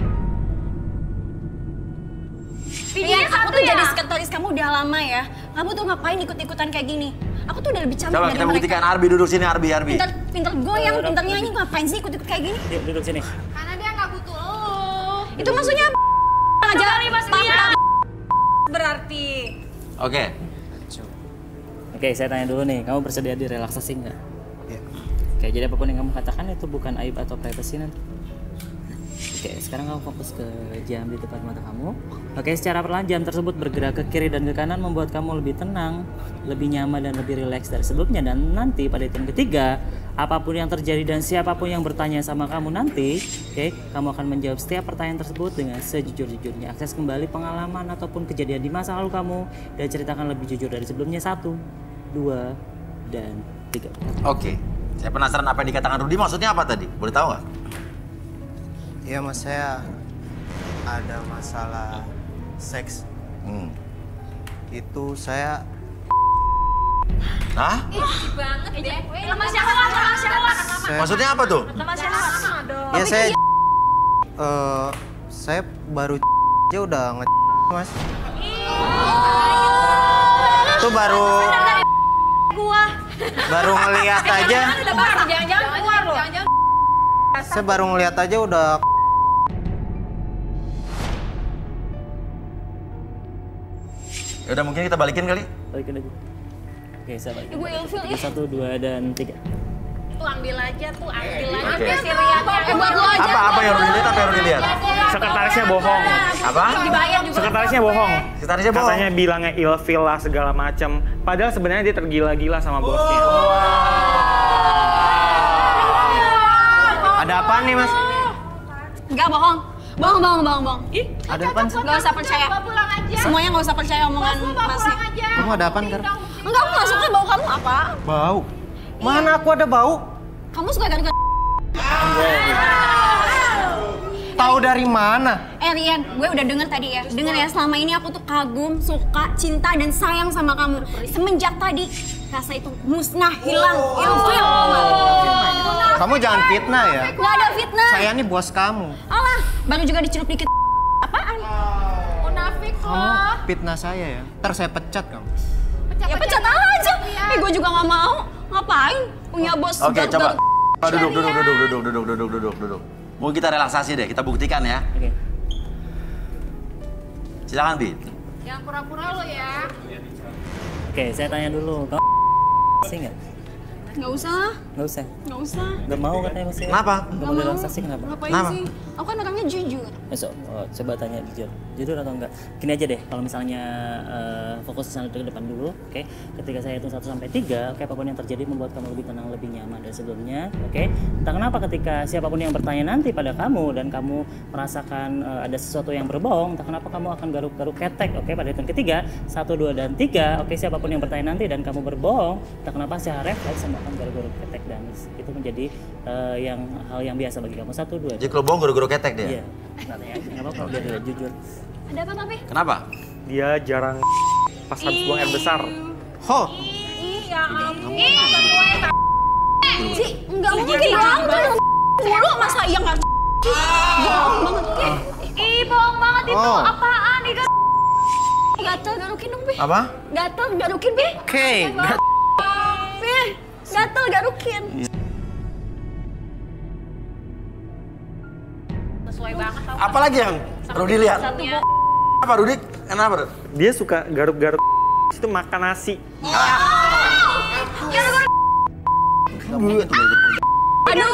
Rian, aku tuh jadi sekretaris kamu udah lama ya. Kamu tuh ngapain ikut-ikutan kayak gini? Aku tuh udah lebih cantik Coba dari kita buktikan. Arbi duduk sini, Arbi. Pinter goyang, pinter nyanyi, ngapain sih ikut-ikut kayak gini? Yuk duduk sini. Karena dia nggak butuh lo. Itu maksudnya aja berarti. Oke. Oke, saya tanya dulu nih, kamu bersedia direlaksasi nggak? Iya. Oke, jadi apapun yang kamu katakan itu bukan aib atau privacy nanti. Oke, sekarang kamu fokus ke jam di depan mata kamu. Oke, secara perlahan jam tersebut bergerak ke kiri dan ke kanan membuat kamu lebih tenang, lebih nyaman dan lebih rileks dari sebelumnya. Dan nanti pada hitungan ketiga, apapun yang terjadi dan siapapun yang bertanya sama kamu nanti, oke, kamu akan menjawab setiap pertanyaan tersebut dengan sejujur-jujurnya. Akses kembali pengalaman ataupun kejadian di masa lalu kamu dan ceritakan lebih jujur dari sebelumnya. 1, 2, dan 3. Oke. Saya penasaran apa yang dikatakan Rudi, maksudnya apa tadi? Boleh tahu nggak? Iya mas, saya ada masalah seks. Itu saya... Hah? Banget deh. Lemas syahwat. Maksudnya apa tuh? Lemas syahwat. Ya saya baru aja udah mas. Itu baru ngeliat aja. Jangan-jangan keluar lo. Saya baru ngeliat aja udah. Ya udah, mungkin kita balikin kali. Balikin aja. Oke, saya balikin. Gue ilfil 1, 2, dan 3. Tuh ambil aja tuh, ambil aja. Oke. Si Riannya. Buat lo aja. Apa yang Rudi lihat, apa yang Rudi lihat? Sekretarisnya bohong. Apa? Dibayar juga. Sekretarisnya bohong. Sekretarisnya bohong. Katanya bilangnya ilfil lah segala macam. Padahal sebenarnya dia tergila-gila sama bosnya. Ada apa nih mas? Enggak bohong. Bohong. Ih, Ada apa sih? nggak usah percaya. Pulang aja. Semuanya nggak usah percaya omongan masnya. aja. Kamu ada apa Kar? Enggak, aku nggak suka bau kamu apa? Bau? Mana aku ada bau? Kamu suka garuk-garuk. Tahu dari mana? Rian, gue udah denger tadi ya. Denger ya, selama ini aku tuh kagum, suka, cinta, dan sayang sama kamu. Semenjak tadi, rasa itu musnah, hilang, ilfil. Kamu jangan fitnah ya. Nggak ada fitnah. Saya nih bos kamu. Alah, baru juga dicelup dikit. Apaan? Munafik Kamu lo. fitnah saya ya. Ntar saya pecat kamu. Ya pecat aja. Gue juga nggak mau. Ngapain? Punya bos. Oke, coba. garuk-garuk. Duduk. Mau kita relaksasi deh, kita buktikan ya. Oke. Silakan, Bi. Jangan pura-pura lo ya. Oke, saya tanya dulu. Kamu sih nggak? Nggak usah. Nggak usah. Nggak usah. Nggak mau katanya masih. Kenapa? Nggak mau relaksasi kenapa? Ngapain Kenapa? sih? Aku kan orangnya jujur. Besok coba tanya jujur atau enggak. Gini aja deh, kalau misalnya fokus ke depan dulu, oke. Ketika saya hitung 1 sampai 3, oke, apapun yang terjadi membuat kamu lebih tenang, lebih nyaman dari sebelumnya, oke. Entah kenapa ketika siapapun yang bertanya nanti pada kamu dan kamu merasakan ada sesuatu yang berbohong, entah kenapa kamu akan garuk-garuk ketek, oke. Pada hitung ketiga, 1, 2, dan 3, oke. Siapapun yang bertanya nanti dan kamu berbohong, entah kenapa secara refleks kamu akan garuk-garuk ketek dan itu menjadi hal yang biasa bagi kamu. 1, 2. Jadi kalau bohong guru-guru ketek dia? Iya. Nanti aja, nggak apa-apa, biar dia jujur. Ada apa, Papi? Kenapa? Dia jarang pas habis buang air besar. Ho, Iya, Ci, nggak mungkin kamu tuh mulu masa iya nggak bohong banget. Ih, bohong banget itu. Oh. Apaan nih? Gatel garukin dong, Pi. Apa? Gatel garukin, Pi. oke. Pi, gatel garukin. sesuai banget tau. Apalagi yang Rudi lihat? Apa Rudi? Kenapa? Dia suka garuk-garuk itu makan nasi. Aduh,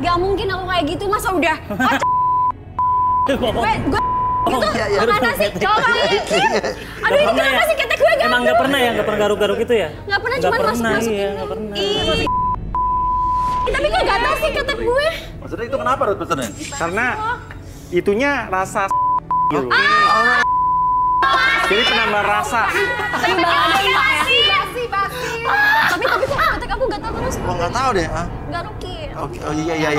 gak mungkin aku kayak gitu, masa udah. Gue gitu, makan nasi, coba. Aduh, ini kenapa sih ketek gue gak? Emang nggak pernah ya, nggak pernah garuk-garuk itu ya? Nggak pernah, Nggak cuman pernah, masuk-masuk. iya, nggak pernah. Tapi kok gatel sih ketek gue? Maksudnya itu kenapa Rud pesennya? Karena itunya rasa gitu. Jadi penambah rasa. Basi. Tapi kok ketek aku gatel terus? Oh nggak tahu deh. Ah. Garukin. Oke, oh iya.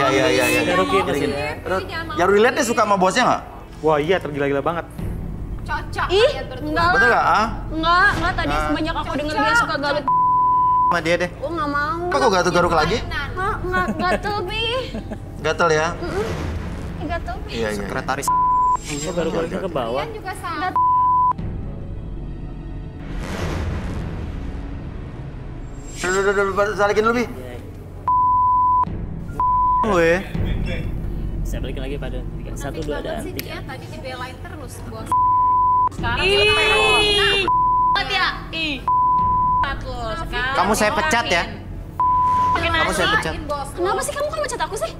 Garukin. Rud, yang Rudi lihat dia suka sama bosnya nggak? Wah iya tergila-gila banget. Cocok. Ih, kalian berdua. enggak Betul lah. nggak? Ah? Enggak, tadi sebanyak aku denger dia suka garuk. Sama dia deh. Gue nggak mau. Apa kok garuk-garuk lagi? Nggak gatel, Pi. Gatel ya? Gatel, Pi. Iya. Sekretaris. Kok garuk-garuknya ke bawah? Kalian juga sama. Udah, salikin dulu, Bi. Lu ya. Saya balikin lagi pada 3. 1, 2, dan 3. Tadi dibelain terus, Bos. Kamu saya pecat ya. Kamu saya pecat. Kenapa sih kamu mecat aku sih?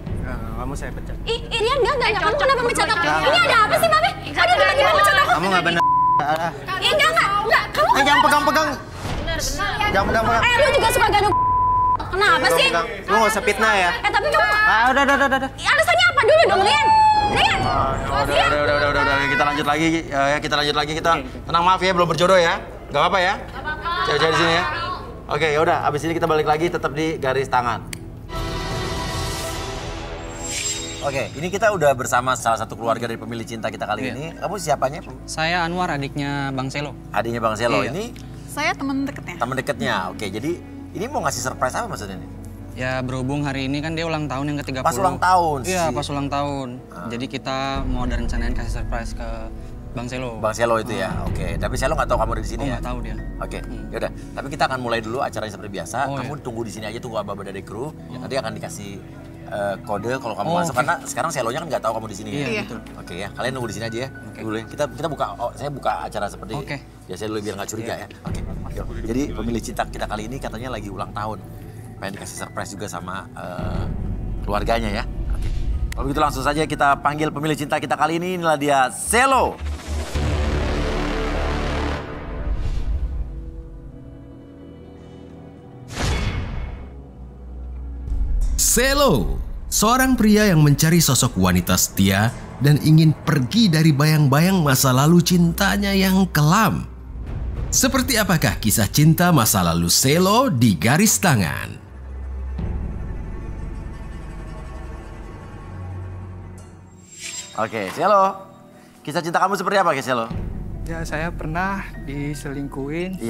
Kamu saya pecat. Rian enggak. Kamu kenapa mecat aku? Ini ada apa sih, Babe? Aduh, tiba-tiba mecat aku. Kamu nggak benar. Enggak. Kamu Jangan pegang-pegang. Jangan pegang-pegang. lu juga suka ganu. Kenapa sih? Lu nggak usah fitnah ya. Tapi kamu... Udah. Alasannya apa dulu dong, Rian? Udah, kita lanjut lagi. Kita tenang, maaf ya, belum berjodoh ya. Gak apa-apa ya? Cewek-cewek di sini ya. Oke, yaudah. Abis ini kita balik lagi, tetap di garis tangan. Oke, ini kita udah bersama salah satu keluarga dari pemilih cinta kita kali ini. Kamu siapanya? Saya Anwar, adiknya Bang Selo. Adiknya Bang Selo. Iya. Ini saya teman deketnya. teman dekatnya. Oke, jadi ini mau ngasih surprise apa maksudnya nih? Ya berhubung hari ini kan dia ulang tahun yang ke-30. Pas ulang tahun sih. Iya, pas ulang tahun. Jadi kita mau ada rencanain kasih surprise ke Bang Selo. Bang Selo itu ya. Oke, tapi Selo nggak tahu kamu ada di sini ya? Nggak tahu dia. Oke, yaudah. Tapi kita akan mulai dulu acaranya seperti biasa. Kamu tunggu di sini aja, tunggu Aba-Aba dari kru. Nanti akan dikasih kode kalau kamu masuk karena sekarang Selonya kan nggak tahu kamu di sini ya. Iya, betul. Oke ya, kalian nunggu di sini aja ya. Dulu ya. Kita buka, saya buka acara seperti biasa dulu biar nggak curiga ya. Oke. Yuk. Jadi pemilih cinta kita kali ini katanya lagi ulang tahun. Pengen dikasih surprise juga sama keluarganya ya. Oke. Kalau begitu langsung saja kita panggil pemilih cinta kita kali ini. Inilah dia, Selo. Selo, seorang pria yang mencari sosok wanita setia dan ingin pergi dari bayang-bayang masa lalu cintanya yang kelam. Seperti apakah kisah cinta masa lalu Selo di garis tangan? Oke, Selo. Kisah cinta kamu seperti apa, Selo? Ya, saya pernah diselingkuhin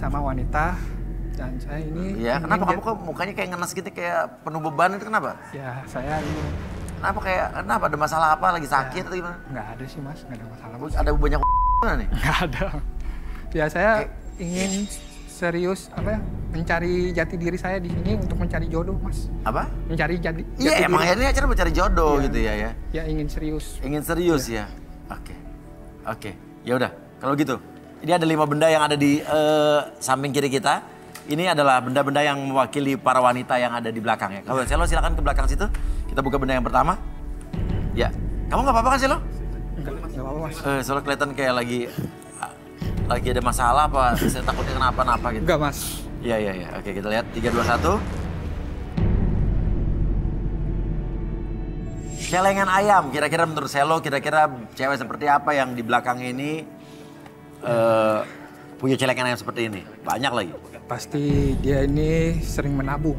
sama wanita. Dan saya ini... Iya, kenapa kamu kok mukanya kayak ngenes gitu, kayak penuh beban itu kenapa? Ya, saya ini... Kenapa? Ada masalah apa? Lagi sakit atau gimana? Nggak ada sih, Mas. Nggak ada masalah, Mas. Ada banyak nih? Nggak ada. Ya, saya ingin serius, mencari jati diri saya di sini untuk mencari jodoh, Mas. Apa? Mencari jati diri. Iya, emang ini acara mencari jodoh gitu ya? Ya, ingin serius. Ingin serius ya? Oke. Ya udah, kalau gitu. Ini ada 5 benda yang ada di samping kiri kita. Ini adalah benda-benda yang mewakili para wanita yang ada di belakang ya. Kalau Selo silakan ke belakang situ. Kita buka benda yang pertama. Ya, kamu nggak apa-apa kan Selo? Nggak apa-apa, Mas. Selo kelihatan kayak lagi ada masalah apa? Saya takutnya kenapa-napa gitu. Enggak, Mas. Iya. Oke, kita lihat 3, 2, 1. Celengan ayam. Kira-kira menurut Selo, kira-kira cewek seperti apa yang di belakang ini punya celengan ayam seperti ini? Banyak lagi. Pasti dia ini sering menabung.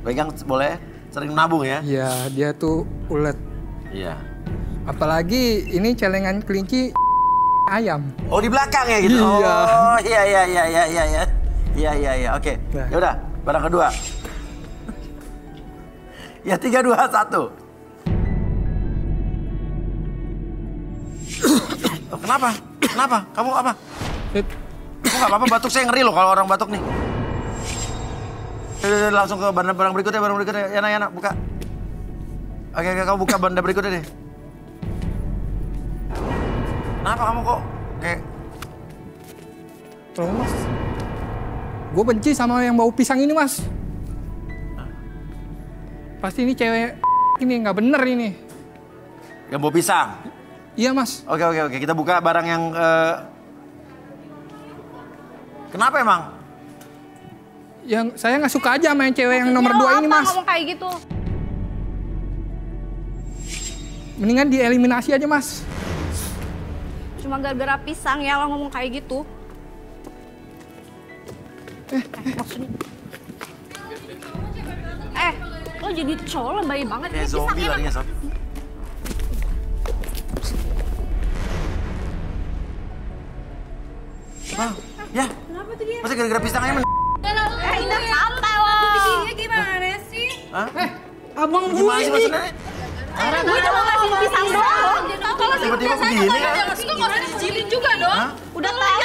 Pegang boleh? Sering menabung ya? Iya, dia tuh ulet. Iya. Apalagi ini celengan kelinci ayam. Oh, di belakang ya gitu? Iya. Oh, iya. Oke. Ya udah, barang kedua. Ya, 3, 2, 1. Oh, kenapa? Kamu apa? Kamu nggak apa-apa, batuk saya ngeri loh kalau orang batuk nih. Udah, langsung ke barang berikutnya. Yana, buka. Oke, kamu buka benda berikutnya deh. Kenapa kamu kok kayak... Tolong, Mas. Gue benci sama yang bau pisang ini, Mas. Pasti ini cewek ini nggak bener ini. Yang bau pisang? Iya, Mas. Oke. Kita buka barang yang... Kenapa emang? Yang saya nggak suka aja main cewek yang nomor 2 ini, Mas. Ngomong kayak gitu? Mendingan dieliminasi aja, Mas. Cuma gara-gara pisang ya lo ngomong kayak gitu. Maksudnya... lo jadi cowok lebay banget. Kayak zombie larinya, Sob. Ya. Kenapa tuh dia? Masa gara-gara pisang aja Indah santai lo. Dia gimana sih? Hah? Abang gue gimana sih ini. maksudnya? Gue cuma ngasih pisang doang. Tiba-tiba begini kan? Jangan suka nggak usah dijilin juga dong. Udah tahu.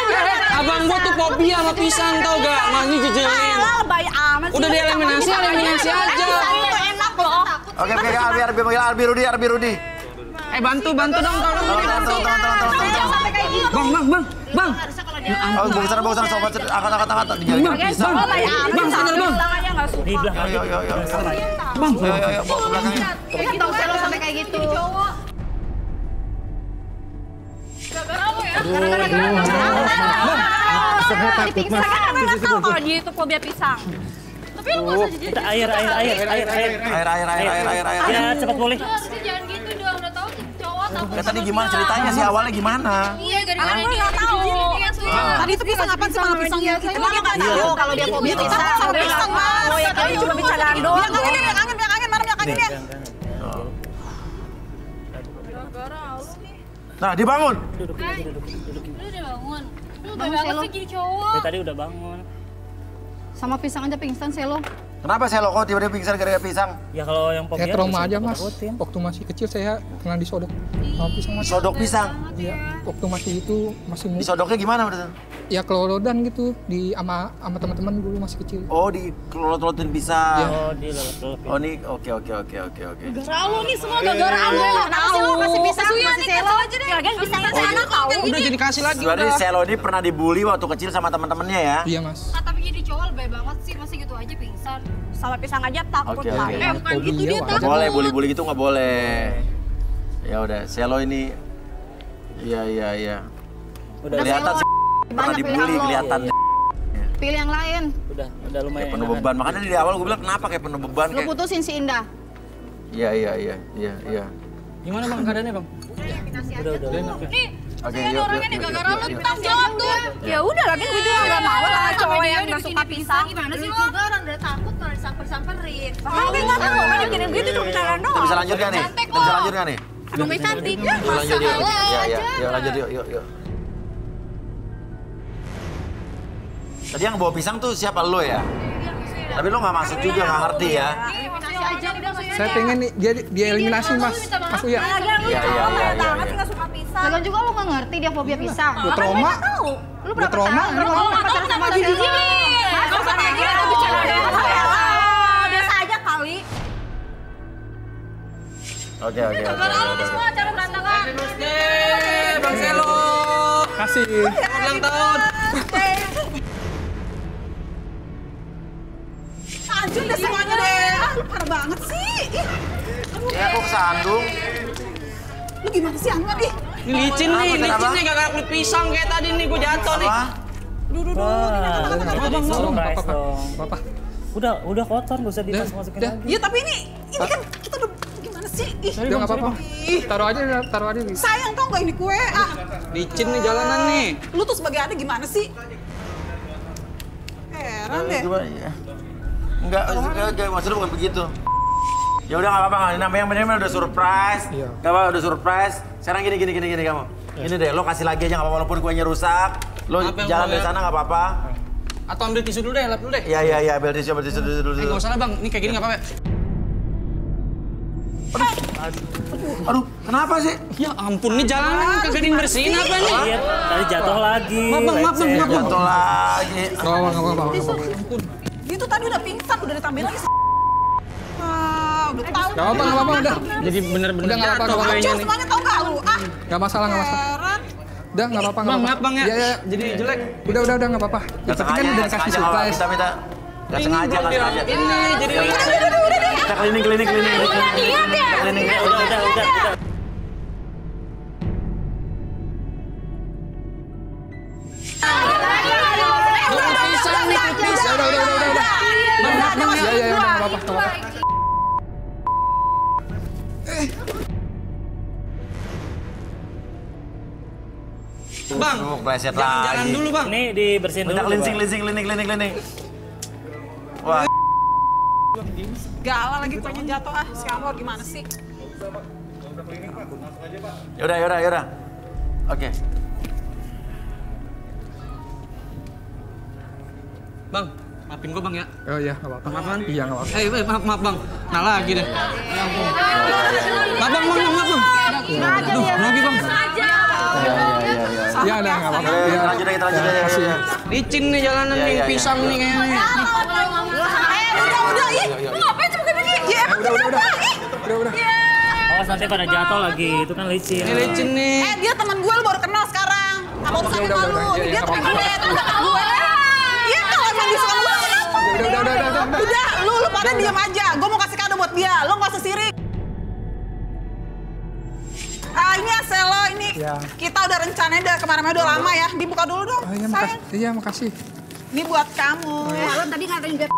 Abang gua tuh fobia sama pisang tau gak? Mas ini jejelin. Baik amat sih. Udah dieliminasi aja. Enak loh. Oke, Arbi Rudi. Bantu dong, tolong. Jangan sampai kayak gitu. Bang. Oh, bawa sana, sobat, angkat. Gara-gara pisang. Bang, sadar bang. Di belakang. Ayo. Bang, Ayo, bawa ke belakangnya. Kita tahu selo sampai kayak gitu. Gara-gara lo ya. Gara-gara takut mas. Karena tahu kalau dia itu fobia pisang. Tapi lu nggak usah jadi. Kita air. Air. Ya, cepat pulih. Harusnya jangan gitu dong. Udah tahu cowok takut. Ya, tadi gimana ceritanya sih awalnya gimana? Iya, gara-gara Aku dia nggak tahu. Tadi itu pisang apa sih malah pisang gitu? Emang nggak tahu kalau dia fobia pisang. Sama pisang mas. Oh ya kali cuma bercandaan doang. Yang angin mana yang angin dia? Nah, dibangun. Duduk. Lu udah bangun. Lu udah banget sih jadi cowok. Tadi udah bangun. Sama pisang aja pingsan selo. Kenapa Selo kok tiba-tiba pingsan gara-gara pisang? Ya kalau yang fobia Saya trauma bisa aja mas. takut-takutin. Waktu masih kecil saya pernah disodok sama pisang mas. Sodok pisang. Iya. Waktu masih itu masih Disodoknya gimana berarti? ya kelolodan gitu di sama teman-teman dulu masih kecil. Oh, dikelolot-kelotin pisang. Oh, di lelep-lelep. Oh, ini oke. Gara-gara lu nih semua gara-gara lu. Kenapa sih lo kasih pisang? Kesulian Kasih nih, selo kasih aja deh. Lagian pisangnya kan enak tau. Udah jadi kasih lagi Berarti udah. Selo ini pernah dibully waktu kecil sama teman-temannya ya? Iya mas. Ah, tapi jadi cowok lebih banget sih. Masa gitu aja pingsan. Sama pisang aja takut Oke. lah. Bukan Fobia gitu dia wajar. Nggak boleh, bully-bully gitu nggak boleh. Ya udah, Selo ini. Iya. Udah Kelihatan sih pernah dibully, kelihatan. Pilih yang lain. udah lumayan. Penuh beban. Makanya di awal gue bilang kenapa kayak penuh beban Lu kayak. putusin si Indah. Iya. Gimana bang keadaannya bang? Udah. Nih, Oke, saya yuk, orangnya nih yuk, gara-gara yuk, lu yuk. tanggung jawab tuh. Ya udah lagi gue juga nggak mau lah cowok yang nggak suka pisang. Gimana sih lo? Juga orang udah takut kalau disamper-samperin. Makanya gue nggak tahu kan gini gitu cuma bercandaan Kita doang. bisa lanjut nggak nih? Cantik Kita bisa kok. lanjut nggak nih? Abang cantik ya. Yuk, lanjut yuk. Iya. Lanjut yuk. Tadi yang bawa pisang tuh siapa lo ya? Tapi lo nggak masuk juga, nggak ngerti ya? Eliminasi aja udah Saya pengen nih dia eliminasi mas. Mas Uya. Lagian lu Iya. cowok banget sih nggak suka pisang. Lalu juga lu nggak ngerti dia fobia pisang. Gue trauma. Lu Gue trauma. pacaran sama dia? Masa kayak gitu ada bercandaan? Biasa aja kali. Oke. gara-gara lu nih semua acara berantakan. Bang Selo. Kasih. Ulang tahun. Anjir deh semuanya deh. Lu parah banget sih. Ya kok kesandung? Lu gimana sih Anwar ih? Ini licin nih gara-gara kulit pisang kayak tadi nih gue jatuh nih. Apa? Surprise dong. Bapak. Udah kotor, gak usah dimasukin Udah. lagi. Iya tapi ini kan kita udah gimana sih? Ih, Udah nggak apa-apa. Taruh aja. sayang tau nggak ini kue? Ah, Licin nih jalanan nih. lu tuh sebagai adik gimana sih? Heran deh. Gimana ya? Enggak, maksudnya bukan begitu. Ya udah nggak apa-apa, namanya udah surprise. Iya. Nggak apa, udah surprise. Sekarang gini kamu. Ini deh, lo kasih lagi aja nggak apa-apa walaupun kuenya rusak. Lo Apa yang jalan mau dari ya? sana nggak apa-apa. Atau ambil tisu dulu deh, lap dulu deh. Iya, ambil tisu dulu. Nggak usah lah bang, ini kayak gini nggak apa-apa. Aduh, kenapa sih? Ya ampun, nih jalanan kagak ada yang bersihin apa nih? Iya, tadi jatuh lagi. Maaf, bang. Jatuh lagi. Nggak apa-apa. Itu tadi udah pingsan, udah ditambahin lagi. Ah, udah tahu. Nggak apa-apa udah. Jadi bener-bener Udah, nggak apa-apa, jatuh nggak kayaknya Anjir nih. semuanya tau nggak lu? Ah, Nggak masalah. heran. Udah nggak apa-apa. Bang, maaf bang ya. Iya. Jadi jelek. Udah nggak apa-apa. Nggak Tapi kan udah kasih surprise. Minta. Nggak sengaja. Ini jadi Kita keliling. Niat ya? Keliling. Udah. Iya, nggak apa-apa. Bang, Pleset jalan lagi. dulu bang. Ini dibersihin dulu. Minta Bang. cleansing. Wah, Gala lagi kuenya jatuh ah. Si Anwar gimana sih? yaudah. Oke. Bang, Maafin gue bang ya. Oh iya, nggak apa-apa. Maafan? Iya, nggak apa-apa. Maaf bang. Nah lagi deh. Ya ampun. Maaf bang. Aduh, lagi bang. Iya, ada nggak apa-apa. Lanjut aja. Licin nih jalanan nih, pisang nih kayaknya. Udah, ih. Ngapain cuma kayak begini? Ya emang kenapa? Udah. Awas nanti pada jatuh lagi, itu kan licin. Ini licin nih. Dia teman gue, lu baru kenal sekarang. Apa urusannya sama lu? Dia teman gue, gue. Iya, kalau emang dia suka sama lu, kenapa? Udah, lu pada diam aja. Gue mau kasih kado buat dia, lu nggak usah sirik. Ini ya Selo, ini kita udah rencanain dari kemarin-kemarin udah lama ya. Dibuka dulu dong, sayang. Iya, makasih. Ini buat kamu. Lo tadi ngatain dia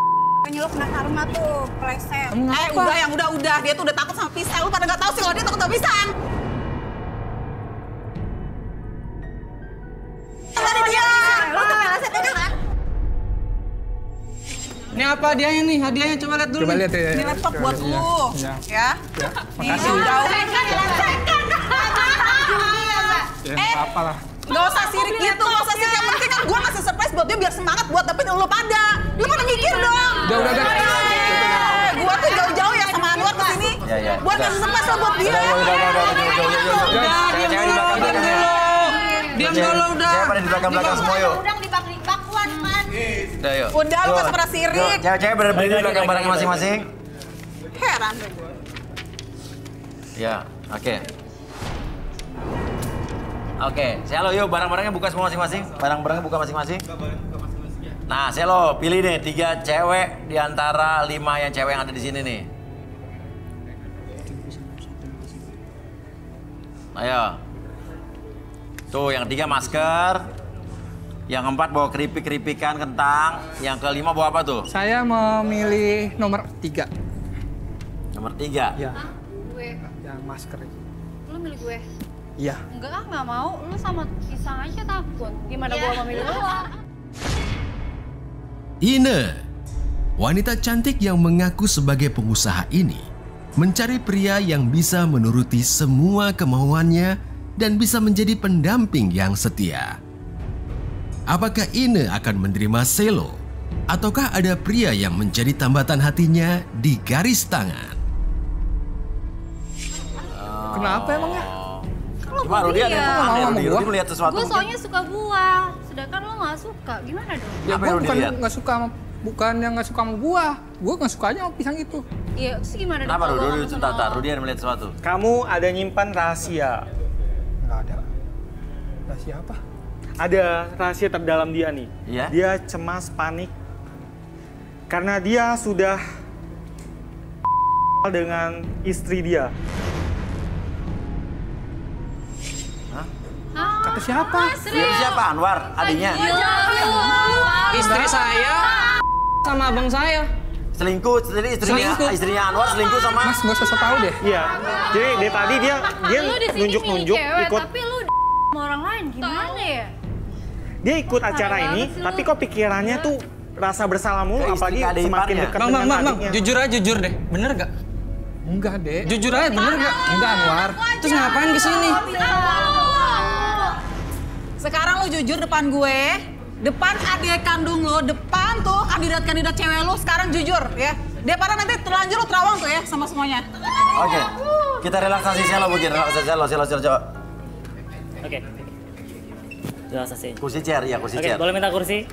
kayaknya lo kena karma tuh, pleset. Udah yang udah. Dia tuh udah takut sama pisang. Lu pada nggak tahu sih kalau dia takut sama pisang. Tadi dia. Lo tuh pleset itu kan? Ini apa hadiahnya nih? Hadiahnya coba lihat dulu. Coba lihat ya. Ini laptop buat lu. Ya. Makasih. Apa lah. Gak usah sirik gitu, gak usah sirik. Yang penting kan gue ngasih surprise buat dia biar semangat buat dapetin lu pada. Lu pada mikir dong. Udah. Gue tuh jauh-jauh ya sama Anwar kesini. Buat ngasih surprise lo buat dia. Diam dulu udah. Saya pada di belakang semua yuk. Udah dibak-dibak kuan man. Udah yuk. Udah, lu gak usah pada sirik. Cewek-cewek berdiri di belakang barang masing-masing. Heran deh gue. Ya, oke. Oke, Selo yuk barang-barangnya buka semua masing-masing. Barang-barangnya buka masing-masing. Nah, Selo pilih nih 3 cewek di antara 5 yang cewek yang ada di sini nih. Ayo. Tuh, yang 3 masker. Yang 4 bawa keripik-keripikan kentang. Yang ke-5 bawa apa tuh? Saya memilih nomor 3. Nomor 3? Iya. Gue. Yang masker itu. Lo milih gue? Iya. Enggak, nggak mau. Lu sama pisang aja takut. Gimana gua mau milih lu? Ine, wanita cantik yang mengaku sebagai pengusaha ini, mencari pria yang bisa menuruti semua kemauannya dan bisa menjadi pendamping yang setia. Apakah Ine akan menerima Selo? Ataukah ada pria yang menjadi tambatan hatinya di garis tangan? Kenapa emangnya? Cuma Rudy ada yang aneh, Rudy melihat sesuatu Gue mungkin. soalnya suka buah, sedangkan lo nggak suka. Gimana dong? Ya gue bukan yang nggak suka sama buah. Gue nggak suka aja sama pisang itu. Iya, terus gimana dong? Kenapa Rudy sebentar, Rudy ada melihat sesuatu. Kamu ada nyimpan rahasia. Nggak ada. Rahasia apa? Ada rahasia terdalam dia nih. Iya? Dia cemas, panik. Karena dia sudah dengan istri dia. Kata siapa? Itu siapa? Anwar, adiknya. Istri saya sama abang saya. Selingkuh, jadi istrinya Anwar selingkuh sama... Mas, gak usah tahu deh. Iya. Jadi dari tadi dia Lu di sini nunjuk-nunjuk milih cewek, ikut. tapi lu sama orang lain gimana ya? Dia ikut acara ini, tapi kok pikirannya tuh rasa bersalah mulu, apalagi semakin dekat dengan adiknya. Jujur deh, bener gak? Enggak deh. Jujur aja, bener gak? Enggak, Anwar. Terus ngapain kesini? Sekarang lu jujur depan gue, depan adik kandung lo, depan tuh kandidat-kandidat cewek lu, sekarang jujur ya. Daripada nanti terlanjur lu terawang tuh ya sama semuanya. Oke, kita relaksasi Selo mungkin, relaksasi Selo coba. Oke. Relaksasi. Kursi chair, ya kursi chair. Oke, boleh minta kursi?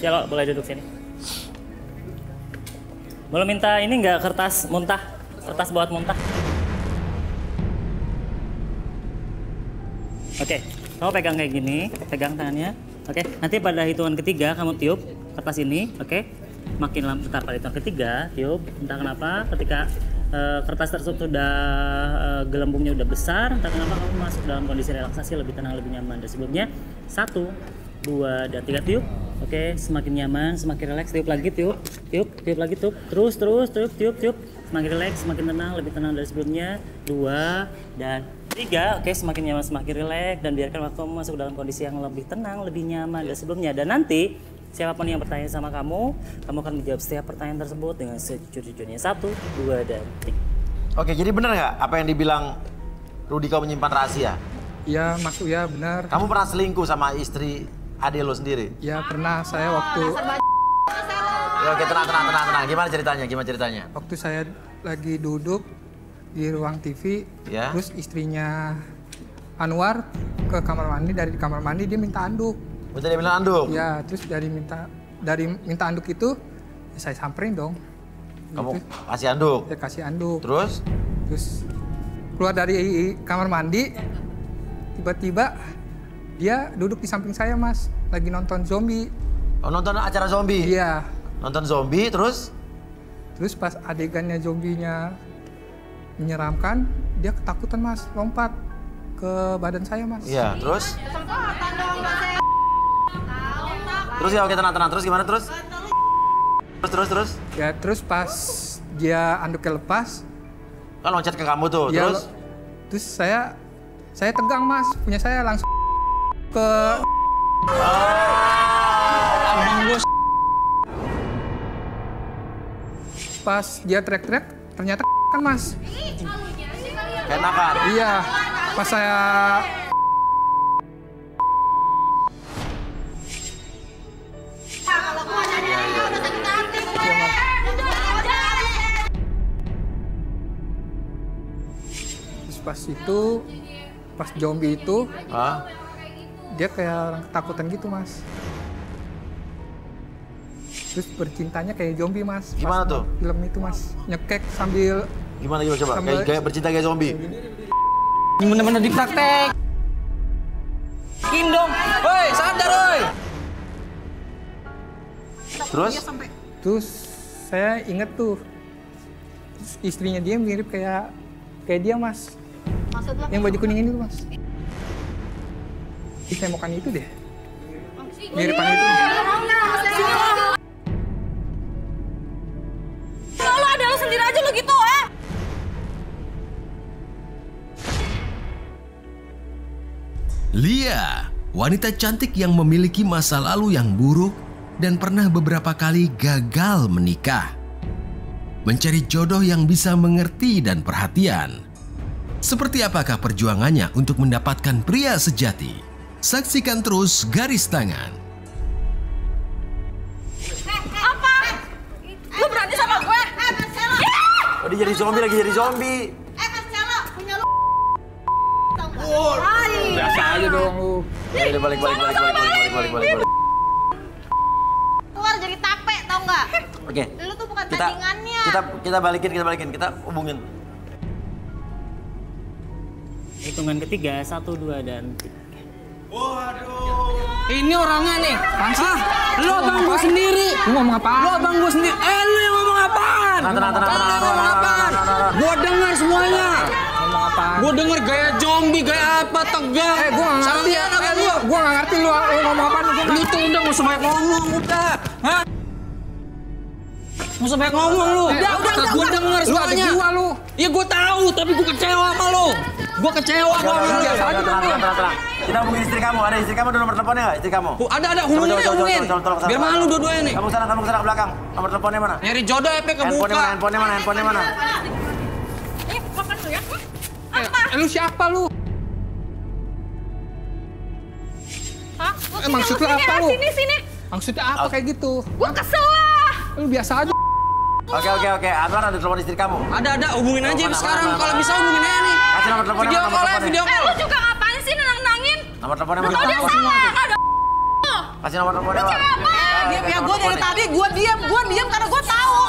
Selo, boleh duduk sini. Boleh minta ini nggak kertas muntah? Kertas buat muntah? Oke, kamu pegang kayak gini, pegang tangannya. Oke, nanti pada hitungan ketiga kamu tiup kertas ini, oke? Makin lama, bentar pada hitungan ketiga, tiup. Entah kenapa ketika kertas tersebut sudah gelembungnya udah besar, entah kenapa kamu masuk dalam kondisi relaksasi lebih tenang, lebih nyaman dari sebelumnya. 1, 2, dan 3 tiup. Oke, semakin nyaman, semakin rileks, tiup lagi, tiup lagi, terus, tiup. Semakin rileks, semakin tenang, lebih tenang dari sebelumnya. 2 dan 3, oke, semakin nyaman, semakin rileks, dan biarkan waktu kamu masuk dalam kondisi yang lebih tenang, lebih nyaman dari sebelumnya. Dan nanti siapapun yang bertanya sama kamu akan menjawab setiap pertanyaan tersebut dengan sejujur-jujurnya. 1, 2, dan 3. Oke, jadi benar nggak apa yang dibilang Rudy kau menyimpan rahasia? Iya, masuk ya, benar. Kamu pernah selingkuh sama istri adik lo sendiri? Ya, pernah. Saya waktu... Ya, oke, tenang. Gimana ceritanya? Waktu saya lagi duduk di ruang TV, ya. Terus istrinya Anwar ke kamar mandi, dari kamar mandi dia minta anduk. Minta dia bilang anduk? Ya, terus dari minta anduk itu, ya saya samperin dong. Kamu gitu. kasih anduk? Ya, kasih anduk. Terus keluar dari kamar mandi, tiba-tiba dia duduk di samping saya, Mas. Lagi nonton zombie. Oh, nonton acara zombie? Iya. Nonton zombie, terus? Terus pas adegannya zombinya menyeramkan, dia ketakutan, Mas. Lompat ke badan saya, Mas. Iya, terus? Terus ya, oke, tenang. Terus gimana terus? Terus? Ya, terus pas dia anduknya lepas. Kan loncat ke kamu tuh, Ya, terus? Terus saya tegang, Mas. Punya saya langsung ke... Pas dia teriak-teriak, ternyata kan, Mas. Enakan? Iya. Pas saya... Terus pas itu, pas zombie itu, dia kayak orang ketakutan gitu, Mas. Terus bercintanya kayak zombie, Mas. Gimana tuh? Film itu, Mas. Nyekek sambil... Gimana coba? Kayak bercinta kayak zombie? Ini bener-bener dipraktek. Dong. Woi, sadar, woi. Terus saya inget tuh, istrinya dia mirip kayak dia, Mas. Maksudnya? Yang baju kuning ini tuh, Mas. Di tembokan itu deh. Miripan itu. Lo ada lo sendiri aja lo gitu, ah? Lia, wanita cantik yang memiliki masa lalu yang buruk dan pernah beberapa kali gagal menikah. Mencari jodoh yang bisa mengerti dan perhatian. Seperti apakah perjuangannya untuk mendapatkan pria sejati? Saksikan terus Garis Tangan. Apa? Lu berani sama gue? Oh, dia jadi zombie lagi, jadi zombie. Biasa aja dong lu. Udah balik. Keluar jadi tape, tau nggak? Oke. Lu tuh bukan tandingannya. Kita balikin, kita hubungin. Hitungan ketiga, 1, 2, dan 3. Ini orangnya nih. Hah? Lu abang gua sendiri. Lu ngomong apaan? Lu abang gua sendiri. Lu yang ngomong apaan? Tenang. Ngomong apaan? Gua dengar semuanya. Ngomong apaan? Gua denger gaya zombie, gaya apa, tegang. Gua nggak ngerti ya. Gua nggak ngerti lu ngomong apaan. Lu tuh udah nggak usah banyak ngomong, udah. Hah? Nggak usah banyak ngomong lu. Udah. Gua denger semuanya. Lu ada gua lu. Iya gua tahu, tapi gua kecewa sama lu. Gua kecewa sama lu. Tenang. Kita hubungin istri kamu. Ada istri kamu, ada nomor teleponnya nggak istri kamu? Ada, hubungin. Biar malu dua-duanya nih. Kamu kesana ke belakang. Nomor teleponnya mana? Nyari jodoh EP kebuka. Handphonenya mana? Makan lu ya. Lu siapa lu? Hah? Maksud lu apa lu? Sini. Maksudnya apa kayak gitu? Gua kesel lah. Lu biasa aja. Oke. Anwar ada telepon istri kamu? Ada. Hubungin aja sekarang. Kalau bisa hubungin aja nih. Kasih nomor teleponnya. Video call. Lu juga ngapain sih nangin? Nomor teleponnya mana? Kalau dia salah, ada. Kasih nomor teleponnya. Ya gue dari tadi gue diam karena gue tahu.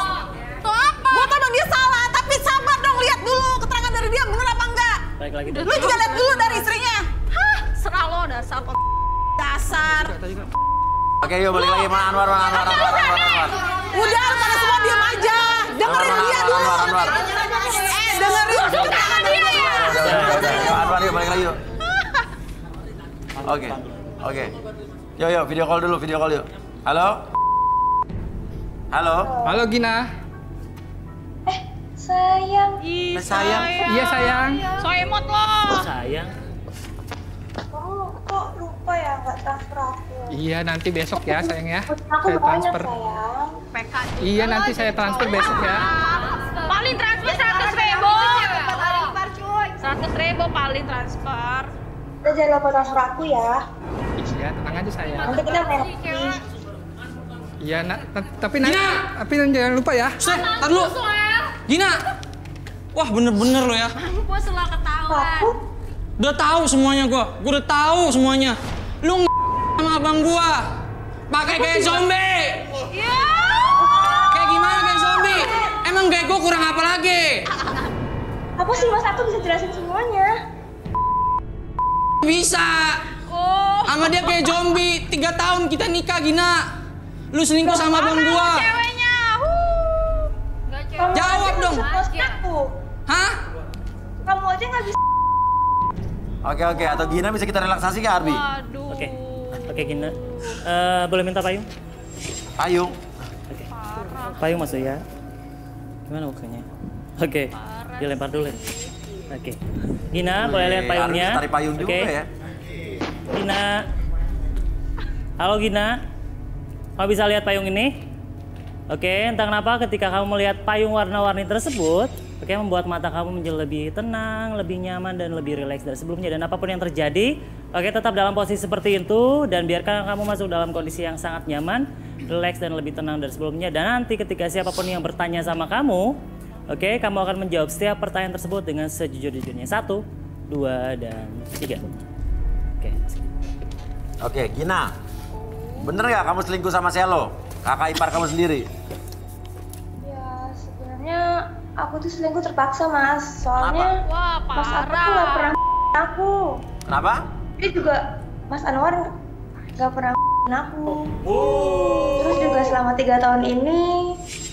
Tuh apa? Gue tahu dia salah, tapi sabar dong, lihat dulu keterangan dari dia bener apa enggak. Baik lagi. Lu juga lihat dulu dari istrinya. Hah? Serah lo dasar Dasar. Oke, yuk balik lagi sama Anwar. Udah, pada semua diam aja. Dengerin dia dulu. Anwar. Dengerin keterangan dia ya. Udah. Anwar, yuk balik lagi yuk. Oke. Yuk, video call dulu yuk. Halo? Halo Gina. Sayang. Sayang. Iya sayang. So emot lo. Sayang. Kok lupa ya nggak transfer aku? Iya nanti besok ya sayang ya. Aku Saya banyak transfer. sayang. Iya nanti saya transfer besok ya. Paling transfer 100.000. 100.000 paling transfer. Kita jangan lupa transfer aku ya. Iya, tenang aja sayang. Nanti kita main lagi. Iya, tapi jangan lupa ya. Tar dulu. Gina. Wah, bener-bener lo ya. Mampus lo ketahuan. Udah tahu semuanya gua udah tahu semuanya. Lu sama abang gua. Pakai kayak zombie. Iya. Kayak gimana kayak zombie? Emang kayak gua kurang apa lagi? Apa sih Mas, aku bisa jelasin semuanya. Bisa. Sama dia kayak zombie. 3 tahun kita nikah, Gina. Lu selingkuh sama abang gua. Ceweknya. Jawab dong. Aku. Hah? Kamu aja nggak bisa. Oke, atau Gina bisa kita relaksasi nggak, Arbi? Oke, Gina. Boleh minta payung? Payung. Oke. Payung masuk ya. Gimana mukanya? Oke. Dilempar dulu. Oke. Gina, boleh lihat payungnya? Harus tarik payung juga ya. Gina. Halo Gina. Kamu bisa lihat payung ini? Oke, entah kenapa ketika kamu melihat payung warna-warni tersebut, oke, membuat mata kamu menjadi lebih tenang, lebih nyaman, dan lebih rileks dari sebelumnya. Dan apapun yang terjadi, oke, tetap dalam posisi seperti itu, dan biarkan kamu masuk dalam kondisi yang sangat nyaman, rileks, dan lebih tenang dari sebelumnya. Dan nanti ketika siapapun yang bertanya sama kamu, oke, kamu akan menjawab setiap pertanyaan tersebut dengan sejujur-jujurnya. 1, 2, dan 3. Oke, Gina. Bener nggak kamu selingkuh sama Selo? Kakak ipar kamu sendiri? Ya, sebenarnya aku tuh selingkuh terpaksa, Mas. Soalnya Mas aku tuh nggak pernah aku. Kenapa? Dia juga, Mas Anwar nggak pernah aku. Terus juga selama 3 tahun ini,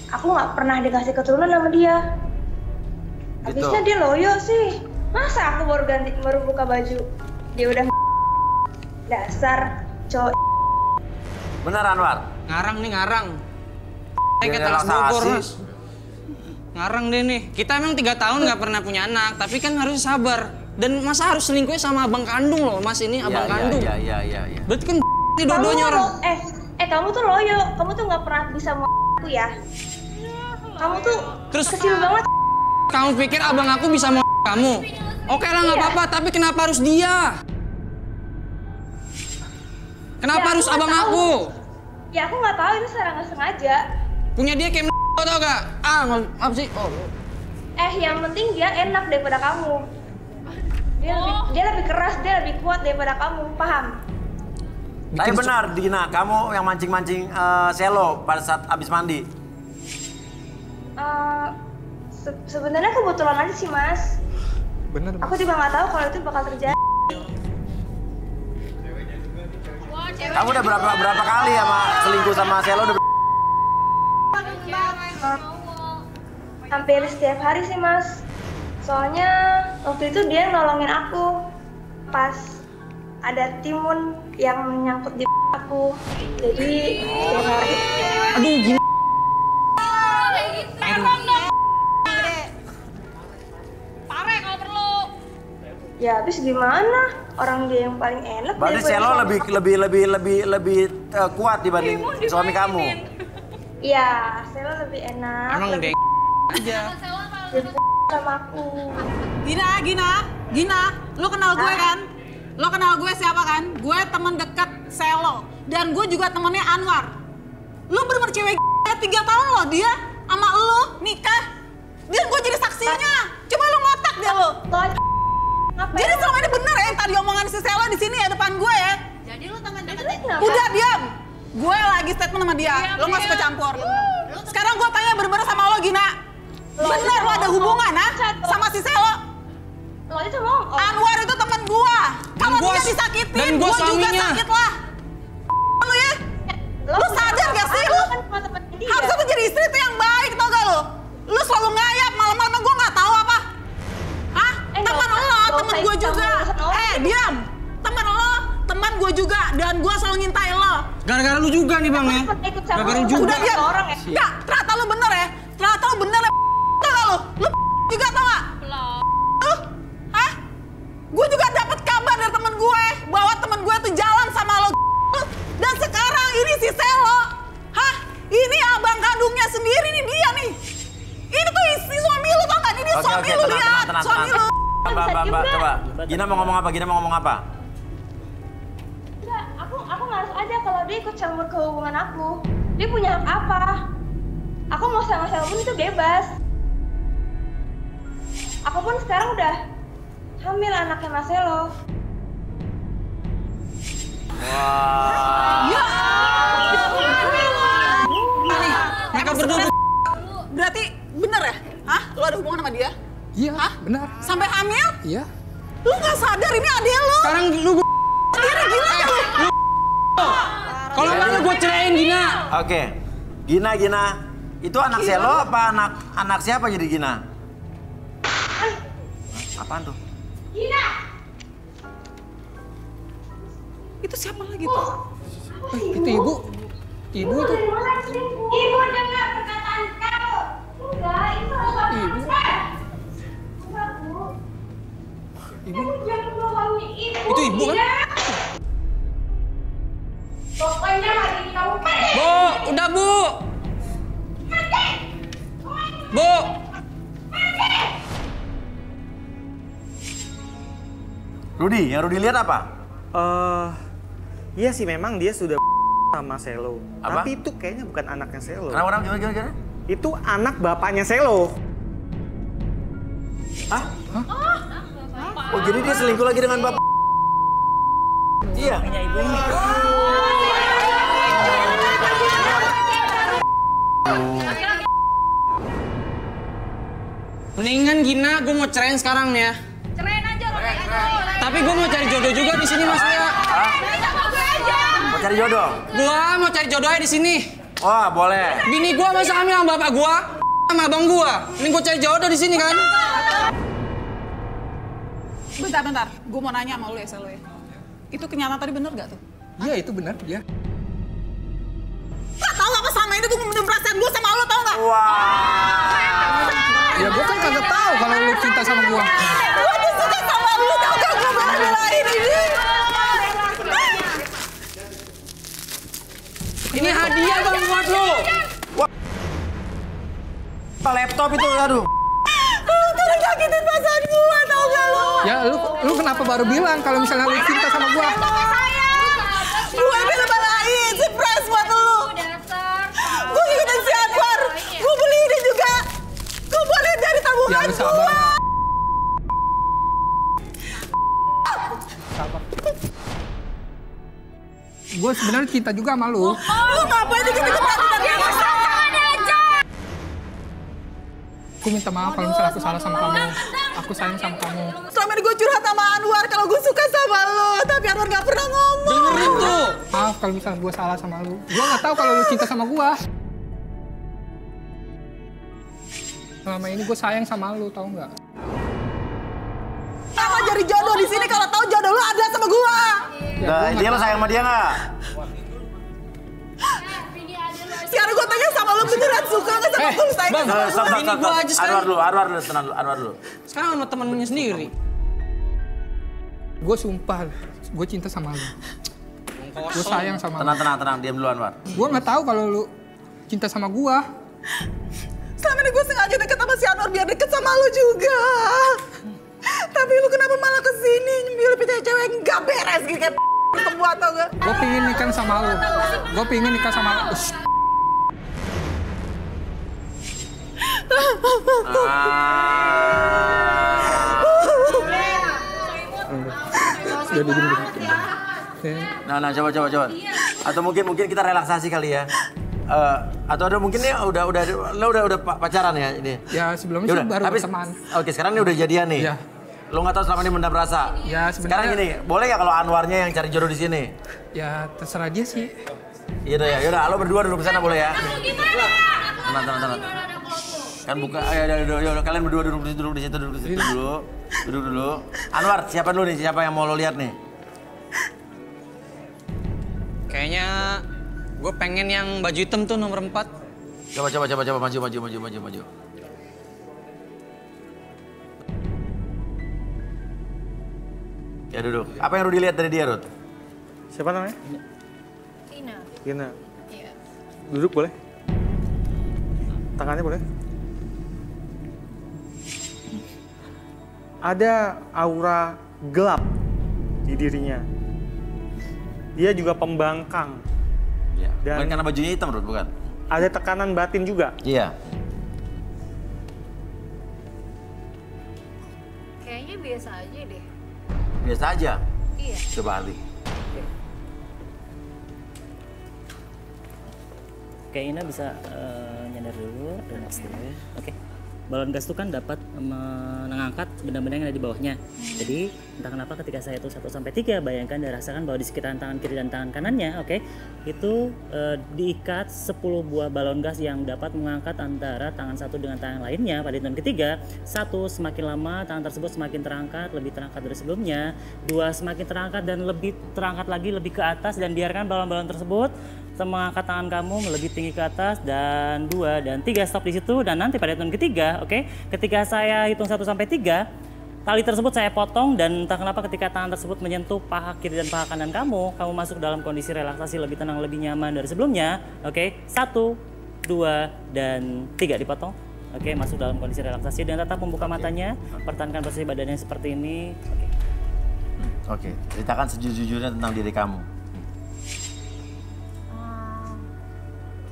aku nggak pernah dikasih keturunan sama dia. Habisnya dia loyo sih. Masa aku baru buka baju, dia udah dasar cowok. Bener, Anwar? Ngarang nih, ngarang. Kayak teras Bogor, Mas. Ngarang deh nih. Kita emang 3 tahun nggak pernah punya anak, tapi kan harus sabar. Dan masa harus selingkuh sama abang kandung loh, Mas, ini abang kandung. Iya. Berarti kan ini dua-duanya orang. Kamu tuh loyo, kamu tuh nggak pernah bisa mau aku ya. Kamu tuh terus kecil banget. Kamu pikir abang aku bisa mau kamu? Oke lah, nggak apa-apa, tapi kenapa harus dia? Kenapa harus abang aku? Ya aku nggak tahu, itu secara nggak sengaja. Punya dia kayak tau gak? Apa sih? Yang penting dia enak daripada kamu. Dia lebih keras, dia lebih kuat daripada kamu, paham? Tapi benar, Gina, kamu yang mancing-mancing Selo pada saat abis mandi. Sebenarnya kebetulan aja sih, Mas. Bener. Aku juga nggak tahu kalau itu bakal terjadi. Kamu udah berapa kali sama selingkuh sama Selo? Hampir setiap hari sih, Mas. Soalnya waktu itu dia nolongin aku pas ada timun yang menyangkut di aku. Jadi setiap hari. Aduh, gini. Pare kalau perlu. Ya habis gimana? Orang dia yang paling enak. Berarti Selo lebih kuat dibanding suami kamu. Iya, Selo lebih enak. Emang lebih aja. Sama aku. Gina, lu kenal gue kan? Lo kenal gue siapa kan? Gue temen deket Selo. Dan gue juga temennya Anwar. Lu bener-bener cewek 3 tahun loh dia sama lu nikah. Dan gue jadi saksinya. Coba lu ngotak deh lu. Jadi selama ini bener ya yang tadi omongan si Selo di sini ya depan gue ya. Jadi lu teman dekatnya Udah diam. Gue lagi statement sama dia. Lo gak suka campur. Sekarang gue tanya bener-bener sama lo, Gina. Bener lo ada hubungan sama si Selo? Lo itu bohong. Anwar itu temen gue. Kalau dia disakitin, gue juga sakit lah. Lo ya? Lo sadar gak sih lo? Harusnya tuh jadi istri tuh yang baik, tau gak lo? Lo selalu ngayap, malam-malam gue gak tahu apa. Hah? Temen lo, temen gue juga. Diam. Temen lo, temen gue juga. Dan gue selalu ngintai lo. Gara-gara lu juga nih bang ya? Gara-gara lu juga. Udah diam. Enggak, ternyata lo bener ya. Ternyata lo bener ya. Tau gak lo? Lo juga tau gak? Belum. Hah? Gue juga dapet kabar dari temen gue. Bahwa temen gue tuh jalan sama lo. Dan sekarang ini si Selo. Hah? Ini abang kandungnya sendiri nih dia nih. Ini tuh si suami lu tau gak? Ini suami lu, lihat. Suami lu. Mbak, coba. Gina mau ngomong apa? aja kalau dia ikut campur ke hubungan aku. Dia punya hak apa? Aku mau sama siapapun itu bebas. Aku pun sekarang udah hamil anaknya Mas Selo. Wah. Ya. Mereka berdua. Berarti bener ya? Hah? Lo ada hubungan sama dia? Iya, benar. Sampai hamil? Iya. Lu nggak sadar ini adek lo? Sekarang lu Diri gila lu. Kalau nggak lu gue ceraiin Gina. Oke, Gina. Itu anak Selo apa anak siapa jadi Gina? Apaan tuh? Gina. Itu siapa lagi tuh? Itu ibu. Ibu itu. Ibu dengar perkataan kamu. Enggak, itu apa? Ibu. Enggak, Bu. Ibu. Jangan bohongi ibu. Itu ibu kan? Pokoknya hari ini kamu pergi. Bu, udah Bu. Bu. Rudi, yang Rudi lihat apa? Iya sih memang dia sudah sama Selo. Apa? Tapi itu kayaknya bukan anaknya Selo. Kenapa gimana? Itu anak bapaknya Selo. Hah? Oh jadi dia selingkuh lagi dengan bapak? Iya. Mendingan Gina, gue mau ceraiin sekarang nih ya. Cerain aja lo. Tapi gue mau cari jodoh juga di sini Mas ya. Mau cari jodoh? Gua mau cari jodohnya di sini. Wah, boleh. Bini gua masa hamil sama bapak gua, sama abang gua. Ini gua cari jodoh di sini kan. Bentar. Gue mau nanya sama lu ya, Selo ya. Itu kenyataan tadi bener gak tuh? Iya, itu benar dia. Gak tau apa sama ini tuh bener perasaan gue sama lo, tau gak? Ya gue kan kagak tahu kalau lu cinta sama gua. Gue tuh suka sama lu, tau gak? Gue bela-belain ini. Ini hadiah bang buat lu. Laptop itu, aduh. Lu tuh udah nyakitin perasaan gue, tau gak lu? Ya lu kenapa baru bilang kalau misalnya lu cinta sama gua? Gue bela-belain, surprise buat lu. Gue ngikutin si Anwar. Gue beli ini juga. Gue boleh dari tabungan Ya lu sabar. gue. Gue sebenarnya cinta juga sama lu. Lu ngapain dikit-dikit perasaan dia? Aku minta maaf kalau misalnya aku salah sama kamu. Aku sayang sama kamu. Selama ini gue curhat sama Anwar kalau gue suka sama lo, tapi Anwar gak pernah ngomong. Dengerin tuh. Maaf kalau misalnya gue salah sama lu. Gue nggak tahu kalau lu cinta sama gue. Selama ini gue sayang sama lu, tau nggak? Apa jadi jodoh di sini kalau tahu jodoh lo ada sama gue? Nah, dia lo sayang sama dia nggak? Sekarang gue tanya sama lo beneran suka nggak sama gue? Lu sayang Bang, sama gue? ini gua aja sekarang. Anwar dulu, tenang dulu, Anwar dulu. Sekarang sama temennya sendiri. Gue sumpah, gue cinta sama lu. Gue sayang sama lu. Tenang, diam dulu Anwar. Gue nggak tahu kalau lu cinta sama gue. Selama ini gue sengaja deket sama si Anwar biar deket sama lo juga. Tapi lu kenapa malah kesini nyembil cewek yang gak beres gitu kayak kebuat tau gak? Gue pengen nikah sama lu. Gue pengen nikah sama lu. Nah, coba. Atau mungkin kita relaksasi kali ya. Atau ada mungkin nih udah pacaran ya ini. Ya sebelumnya sih baru teman. Oke, sekarang ini udah jadian nih. Iya. Lo nggak tahu selama ini mendam rasa. Ya Sekarang sebenarnya. gini, boleh nggak kalau Anwarnya yang cari jodoh di sini? Ya terserah dia sih. Yaudah, lo berdua duduk di sana boleh ya? Tenang. Kan buka, ayo, kalian berdua duduk di situ dulu. Anwar, siapa dulu nih? Siapa yang mau lo lihat nih? Kayaknya gue pengen yang baju hitam tuh nomor 4. Coba, maju. Ya duduk. Apa yang Rudi lihat dari dia, Rud? Siapa namanya? Tina. Iya. Duduk boleh? Tangannya boleh? Ada aura gelap di dirinya. dia juga pembangkang. Iya. Dan Bukan karena bajunya hitam, Rut, bukan? ada tekanan batin juga. Iya. Kayaknya biasa aja deh. Biasa aja. Iya. Coba Ali. Oke, Ina bisa nyadar dulu, relax dulu ya. Oke. Balon gas itu kan dapat mengangkat benda-benda yang ada di bawahnya. Jadi, entah kenapa ketika saya hitung 1 sampai 3, bayangkan dan rasakan bahwa di sekitaran tangan kiri dan tangan kanannya, oke, itu diikat 10 buah balon gas yang dapat mengangkat antara tangan satu dengan tangan lainnya pada hitungan ketiga. 1, semakin lama tangan tersebut semakin terangkat, lebih terangkat dari sebelumnya. 2, semakin terangkat dan lebih terangkat lagi, lebih ke atas, dan biarkan balon-balon tersebut mengangkat tangan kamu lebih tinggi ke atas, dan 2 dan 3 stop di situ. Dan nanti pada hitungan ketiga, oke, ketika saya hitung 1 sampai 3, tali tersebut saya potong, dan entah kenapa ketika tangan tersebut menyentuh paha kiri dan paha kanan kamu masuk dalam kondisi relaksasi lebih tenang, lebih nyaman dari sebelumnya. Oke, 1, 2 dan 3 dipotong. Oke, masuk dalam kondisi relaksasi dan tetap membuka matanya, pertahankan posisi badannya seperti ini. Oke, ceritakan sejujurnya tentang diri kamu.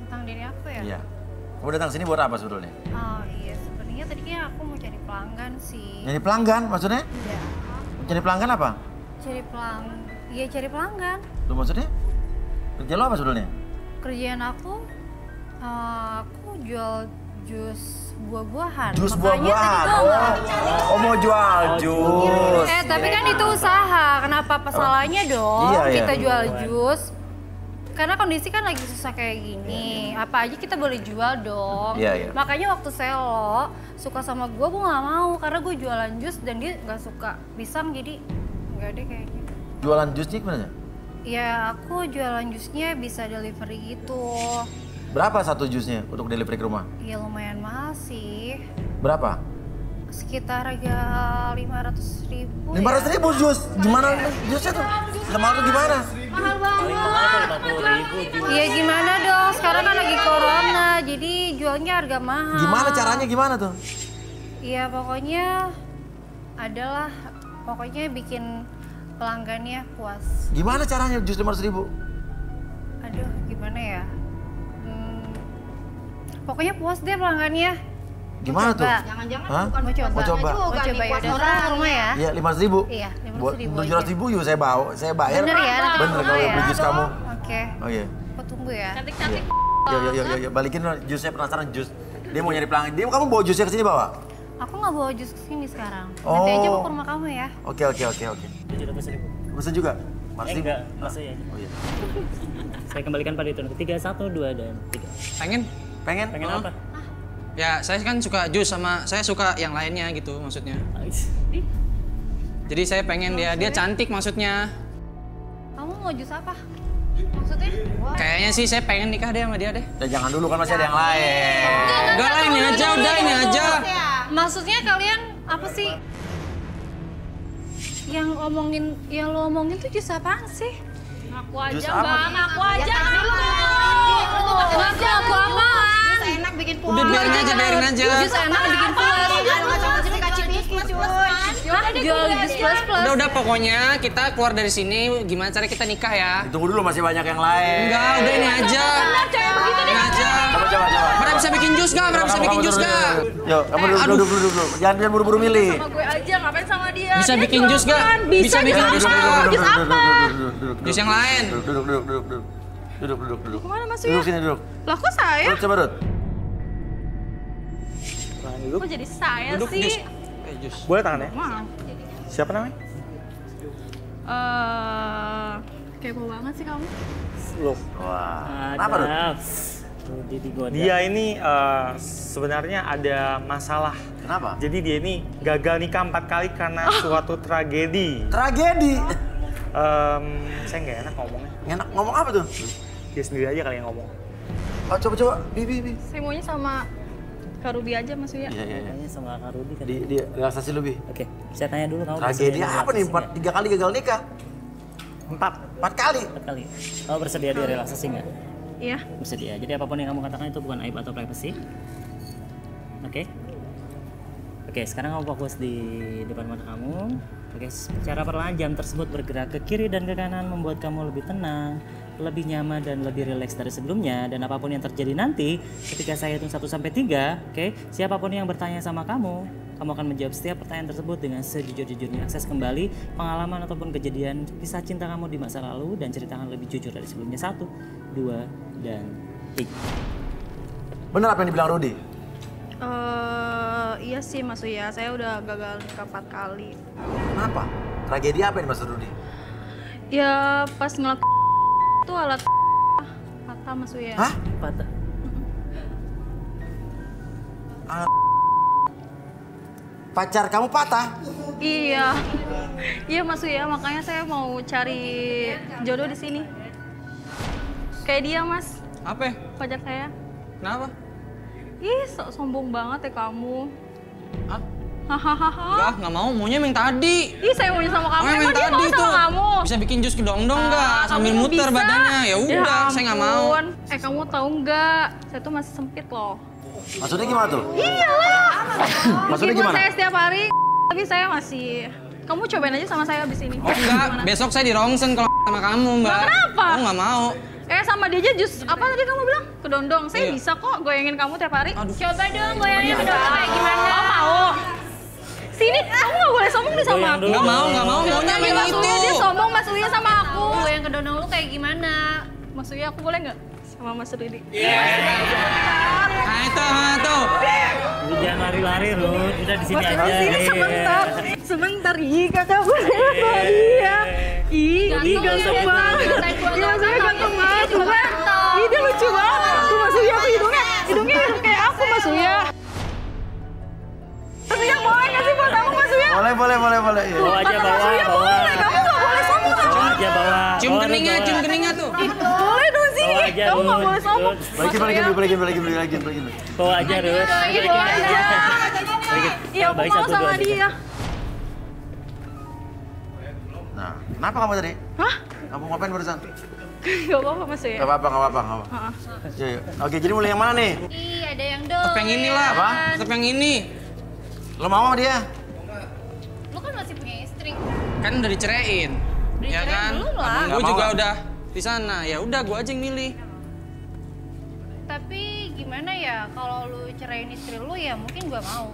Tentang diri aku ya? Iya. Kamu datang sini buat apa sebetulnya? Oh iya, sebenarnya tadinya aku mau cari pelanggan sih. Nyari pelanggan maksudnya? Iya. Cari pelanggan apa? Iya cari pelanggan. Lu maksudnya? Kerja lo apa sebetulnya? Kerjaan aku jual jus buah-buahan. Jus buah-buahan. Oh, mau jual jus. Tapi kan itu usaha. Kenapa salahnya dong kita jual jus? Karena kondisi kan lagi susah kayak gini, apa aja kita boleh jual dong. Makanya waktu Selo suka sama gue gak mau karena gue jualan jus dan dia gak suka pisang, jadi gak deh kayaknya. Jualan jusnya gimana? Ya aku jualan jusnya bisa delivery gitu. Berapa satu jusnya untuk delivery ke rumah? Ya lumayan mahal sih. Berapa? Sekitar harga 500.000. 500.000 jus? Gimana jusnya tuh? Mahal tuh gimana? Mahal banget. Iya gimana dong, sekarang kan lagi corona, jadi jualnya harga mahal. Gimana caranya, gimana tuh? Iya pokoknya bikin pelanggannya puas. Gimana caranya jus 500.000? Aduh gimana ya? Pokoknya puas deh pelanggannya. Gimana tuh? Jangan-jangan bukan mau coba. Mau coba ya, udah ke rumah ya? Iya 500.000? Iya 500.000. 700.000 juga saya bayar. Bener ya? Bener kalau beli jus kamu. Oke. Oh iya. Aku tunggu ya. Cantik-cantik. Yuk, balikin jusnya, penasaran jus. Dia mau nyari pelanggan. Kamu bawa jusnya ke sini bawa? Aku nggak bawa jus ke sini sekarang. Nanti aja aku ke rumah kamu ya. Oke. 700.000. Pesen juga? Enggak, masih aja. Oh iya. Saya kembalikan pada hitungan ketiga, 1, 2 dan 3. Pengen apa? Ya, saya kan suka jus sama saya suka yang lainnya gitu maksudnya. Jadi saya pengen dia cantik maksudnya. Kamu mau jus apa? Maksudnya? Kayaknya sih saya pengen nikah deh sama dia deh. Ya jangan dulu kan masih ada yang lain. Enggak lah, ini aja, udah ini aja. Maksudnya kalian apa sih? Yang lo omongin tuh jus apaan sih? Ngaku aja, Bang. Ngaku aja. Ngaku apa? Jus enak bikin puas. Udah biarin aja. Jus enak bikin puas. Jual jus plus. Udah pokoknya kita keluar dari sini, gimana cara kita nikah ya? Tunggu dulu, masih banyak yang lain. Enggak, udah ini aja. Ini aja. Coba. Mereka bisa bikin jus gak? Yuk, kamu duduk. Jangan buru-buru milih. Sama gue aja, ngapain sama dia? Bisa bikin jus gak? Bisa bikin jus gak? Jus apa? Jus yang lain. Duduk. Kemana Mas Duduk sini, duduk. Lah kok saya? Coba, Rut. Kok jadi saya sih? Boleh tangannya? Siapa namanya? Kepo banget sih kamu. Loh. Wah. Kenapa, Rut? Dia ini sebenarnya ada masalah. Kenapa? Jadi dia ini gagal nikah 4 kali karena suatu tragedi. Tragedi? Saya nggak enak ngomongnya. Enak ngomong apa tuh? Dia sendiri aja kali yang ngomong. Oh, coba. Bi. Saya maunya sama Kak Ruby aja Mas Uya. Iya. Kayaknya sama Kak Ruby kan. Di relaksasi lebih. Oke, saya tanya dulu kamu. Tragedi apa nih? 3 kali gagal nikah? 4 kali? 4 kali. Kamu bersedia di relaksasi nggak? Iya. Bersedia. Jadi apapun yang kamu katakan itu bukan aib atau privacy. Oke, sekarang kamu fokus di depan mata kamu. Oke, secara perlahan jam tersebut bergerak ke kiri dan ke kanan membuat kamu lebih tenang, lebih nyaman dan lebih rileks dari sebelumnya. Dan apapun yang terjadi nanti ketika saya hitung 1 sampai 3, oke, siapapun yang bertanya sama kamu akan menjawab setiap pertanyaan tersebut dengan sejujur-jujurnya. Akses kembali pengalaman ataupun kejadian kisah cinta kamu di masa lalu dan ceritakan lebih jujur dari sebelumnya. 1, 2, dan 3. Benar apa yang dibilang Rudy? Iya sih Mas Uya, saya udah gagal nikah 4 kali. Kenapa? Tragedi apa yang dimaksud Rudy? Ya pas ngelakuin itu alat patah Mas Uya. Hah? Patah? Pacar kamu patah? Iya. Iya Mas Uya, makanya saya mau cari jodoh di sini. Kayak dia Mas. Apa? Pacar saya. Kenapa? Ih, sombong banget ya kamu. Hah? Hahaha. Nggak mau, maunya yang tadi. Ih, saya maunya sama kamu. Yang Emang dia mau sama kamu? Bisa bikin jus kedong-dong nggak? Sambil Kamu muter bisa? badannya. Ya udah, saya nggak mau. ampun. Kamu tahu nggak? Saya tuh masih sempit loh. Maksudnya gimana tuh? Iyalah. Maksudnya Meskipun gimana? saya setiap hari, tapi saya masih. Kamu cobain aja sama saya abis ini. Oh enggak, besok saya di rongsen kalau sama kamu Mbak. Nah, kenapa? Oh nggak mau. Sama dia aja jus, apa tadi kamu bilang? Kedondong. Saya Iya. bisa kok goyangin kamu tiap hari. Coba dong goyangin kedondong kayak gimana? Oh mau? Sini, kamu nggak boleh sombong nih sama aku. Nggak mau, maunya yang Mas itu. Uya, dia sombong Mas Uya sama aku. Goyang kedondong lu kayak gimana? Mas Uya, aku boleh nggak sama Mas Rudy? Nah itu. Lu jangan lari-lari Ruth, udah di sini Mas, aja. sini sebentar. Ih, kakak boleh sama dia. Ih, ganteng banget. Iya, Mas Uya ganteng banget. Ih, dia lucu banget. Tuh Mas Uya, tuh hidungnya kayak aku Mas Uya. Mas Uya boleh nggak sih buat aku Mas Uya? Boleh. Iya. Bawa aja, Mas Uya bawa. boleh, kamu nggak boleh sombong sama Bawa aku. aja, bawa. Cium Bawa, keningnya bawa. tuh. Ih, boleh dong sini. Bawa aja, Kamu nggak Ruth. boleh sombong. Balikin. Bawa aja Ruth. Iya, bawa aja. Iya, aku Baik, mau 1, sama 2, 3. dia. Nah, kenapa kamu tadi? Hah? Kamu ngapain barusan? Gak apa-apa Mas Uya. Gak apa-apa. Yuk. Oke, jadi mulai yang mana nih? Ih, ada yang dong. Tetep yang ini lah. Apa? Tetep yang ini. Lo mau sama dia? Lu kan masih punya istri. Kan udah diceraiin. Ya Dicerain kan? belum lah. Abang Nggak gue mau juga nggak? udah di sana. Ya udah, gue aja yang milih. Tapi gimana ya kalau lu ceraiin istri lu ya mungkin gua mau.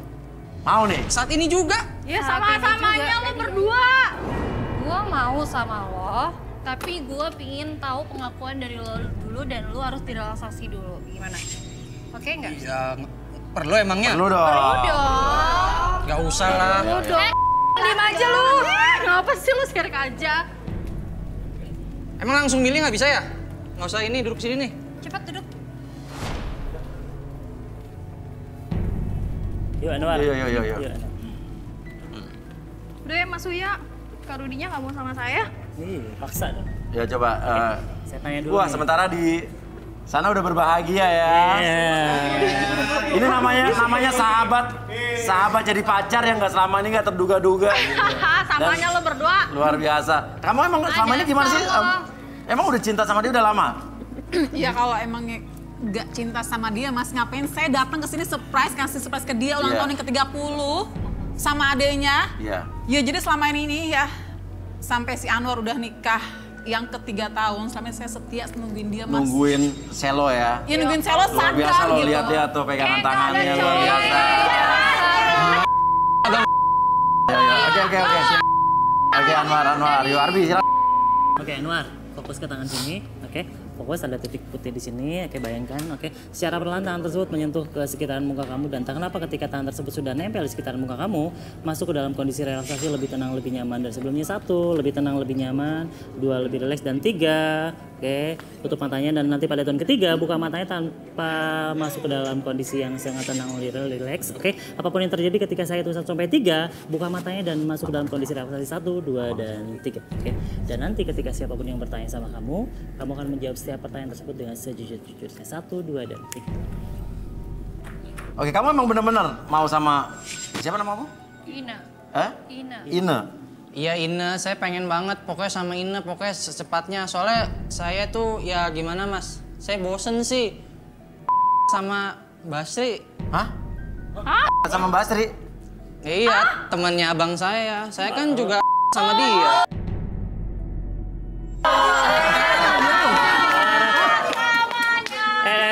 Mau nih? Saat ini juga. Ya Saat ini sama-samanya juga. lo berdua. Gua mau sama lo, tapi gua pingin tahu pengakuan dari lo dulu dan lu harus direlaksasi dulu. Gimana? Oke nggak? Ya perlu emangnya? Perlu dong. Perlu dong. Gak usah lah. Lo dong. Diam aja lu. Ngapa sih lu sekarang aja? Emang langsung milih nggak bisa ya? Nggak usah ini, duduk sini nih. Cepat duduk. Yuk Anwar. Yuk. Anwar. Udah ya Mas Uya, Kak Rudinya nggak mau sama saya? Ih, paksa dong. Ya coba. Saya tanya dulu Wah, nih. sementara di sana udah berbahagia ya. Iya. Ini namanya sahabat jadi pacar yang nggak selama ini nggak terduga-duga. Samanya lo berdua. Luar biasa. Kamu emang selama ini gimana sih? Emang udah cinta sama dia udah lama? Ya kalau emangnya nggak cinta sama dia, Mas, ngapain saya datang ke sini kasih surprise ke dia ulang Iya. tahun yang ke-30 sama adenya. Iya. Ya jadi selama ini ya sampai si Anwar udah nikah yang ke-3 tahun, selama ini saya setia nungguin dia, Mas. Nungguin selo ya. Ya nungguin selo Luar sadar biasa lo gitu. lihat tuh pegangan tangannya luar biasa. Oke. Oke Anwar. Yuk Arbi silakan. Oke Anwar, fokus ke tangan sini. Oke, fokus ada titik putih di sini. Oke, bayangkan. Oke, secara perlahan tangan tersebut menyentuh ke sekitaran muka kamu dan tak kenapa ketika tangan tersebut sudah nempel di sekitaran muka kamu, masuk ke dalam kondisi relaksasi lebih tenang, lebih nyaman dari sebelumnya. 1, lebih tenang, lebih nyaman. 2, lebih rileks dan 3. Oke, tutup matanya dan nanti pada tahun ketiga buka matanya tanpa masuk ke dalam kondisi yang sangat tenang, rileks. Oke, apapun yang terjadi ketika saya hitung 1 sampai 3, buka matanya dan masuk ke dalam kondisi relaksasi 1, 2, dan 3. Oke, dan nanti ketika siapapun yang bertanya sama kamu akan menjawab setiap pertanyaan tersebut dengan sejujur-jujurnya. 1, 2, dan 3. Oke, kamu emang bener-bener mau sama siapa namamu? Ina. Ina. Iya Ina, saya pengen banget pokoknya sama Ina, pokoknya secepatnya. Soalnya saya tuh ya gimana Mas, saya bosen sih sama Basri. Hah? Sama Basri? Iya, temannya abang saya. Saya kan juga sama dia.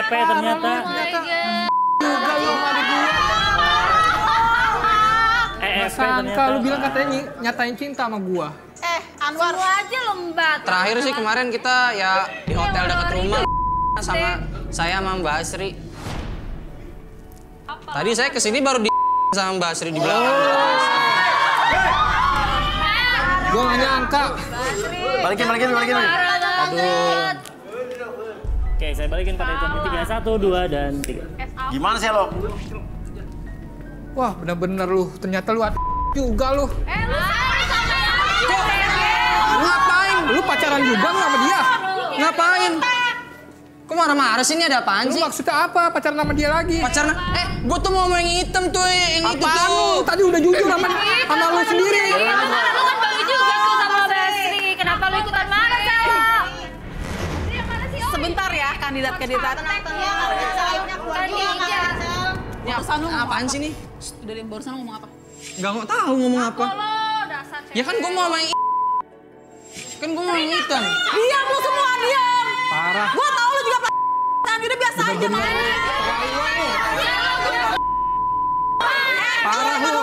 Ternyata. Sangka lu bilang katanya nyatain cinta sama gua. Anwar aja lembat. Terakhir sih kemarin kita ya di hotel dekat rumah sama saya sama Mbak Asri. Tadi saya kesini baru di sama Mbak Asri di belakang. Gua nggak nyangka. Balikin. Aduh. Oke, saya balikin pada hitungan 3, 1, 2, dan 3. Gimana sih lo? Wah, bener-bener lu. Ternyata lu juga lu. Ngapain? Lu pacaran juga lu sama dia? Ngapain? Kok marah-marah sih, ini ada apaan sih? Lu maksudnya apa? Pacaran sama dia lagi? Pacaran? Gua tuh mau yang hitam tuh, yang itu apaan tuh. Lu tadi udah jujur sama lu sendiri. Lu kan baru juga tuh sama Basri. Kenapa lu ikutan marah, Sel? Sebentar ya, kandidat-kandidat. Ya, apaan sih nih? Udah di barusan ngomong apa? Gak mau tahu ngomong apa. Ya kan gua mau yang kan gua mau yang hitam. Diam lu semua, diam. Parah. Gua tahu lu juga udah biasa aja main. Parah lu.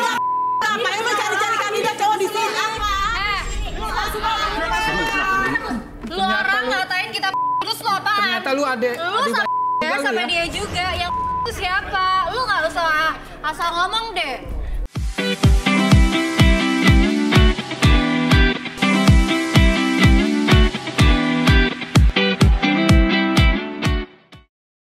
Ngapain lu cari-cari kandidat cowok di sini? Lu orang ngatain kita terus lu apaan? Ternyata lu Lu sama dia juga. Yang itu siapa? Lu nggak usah asal ngomong deh.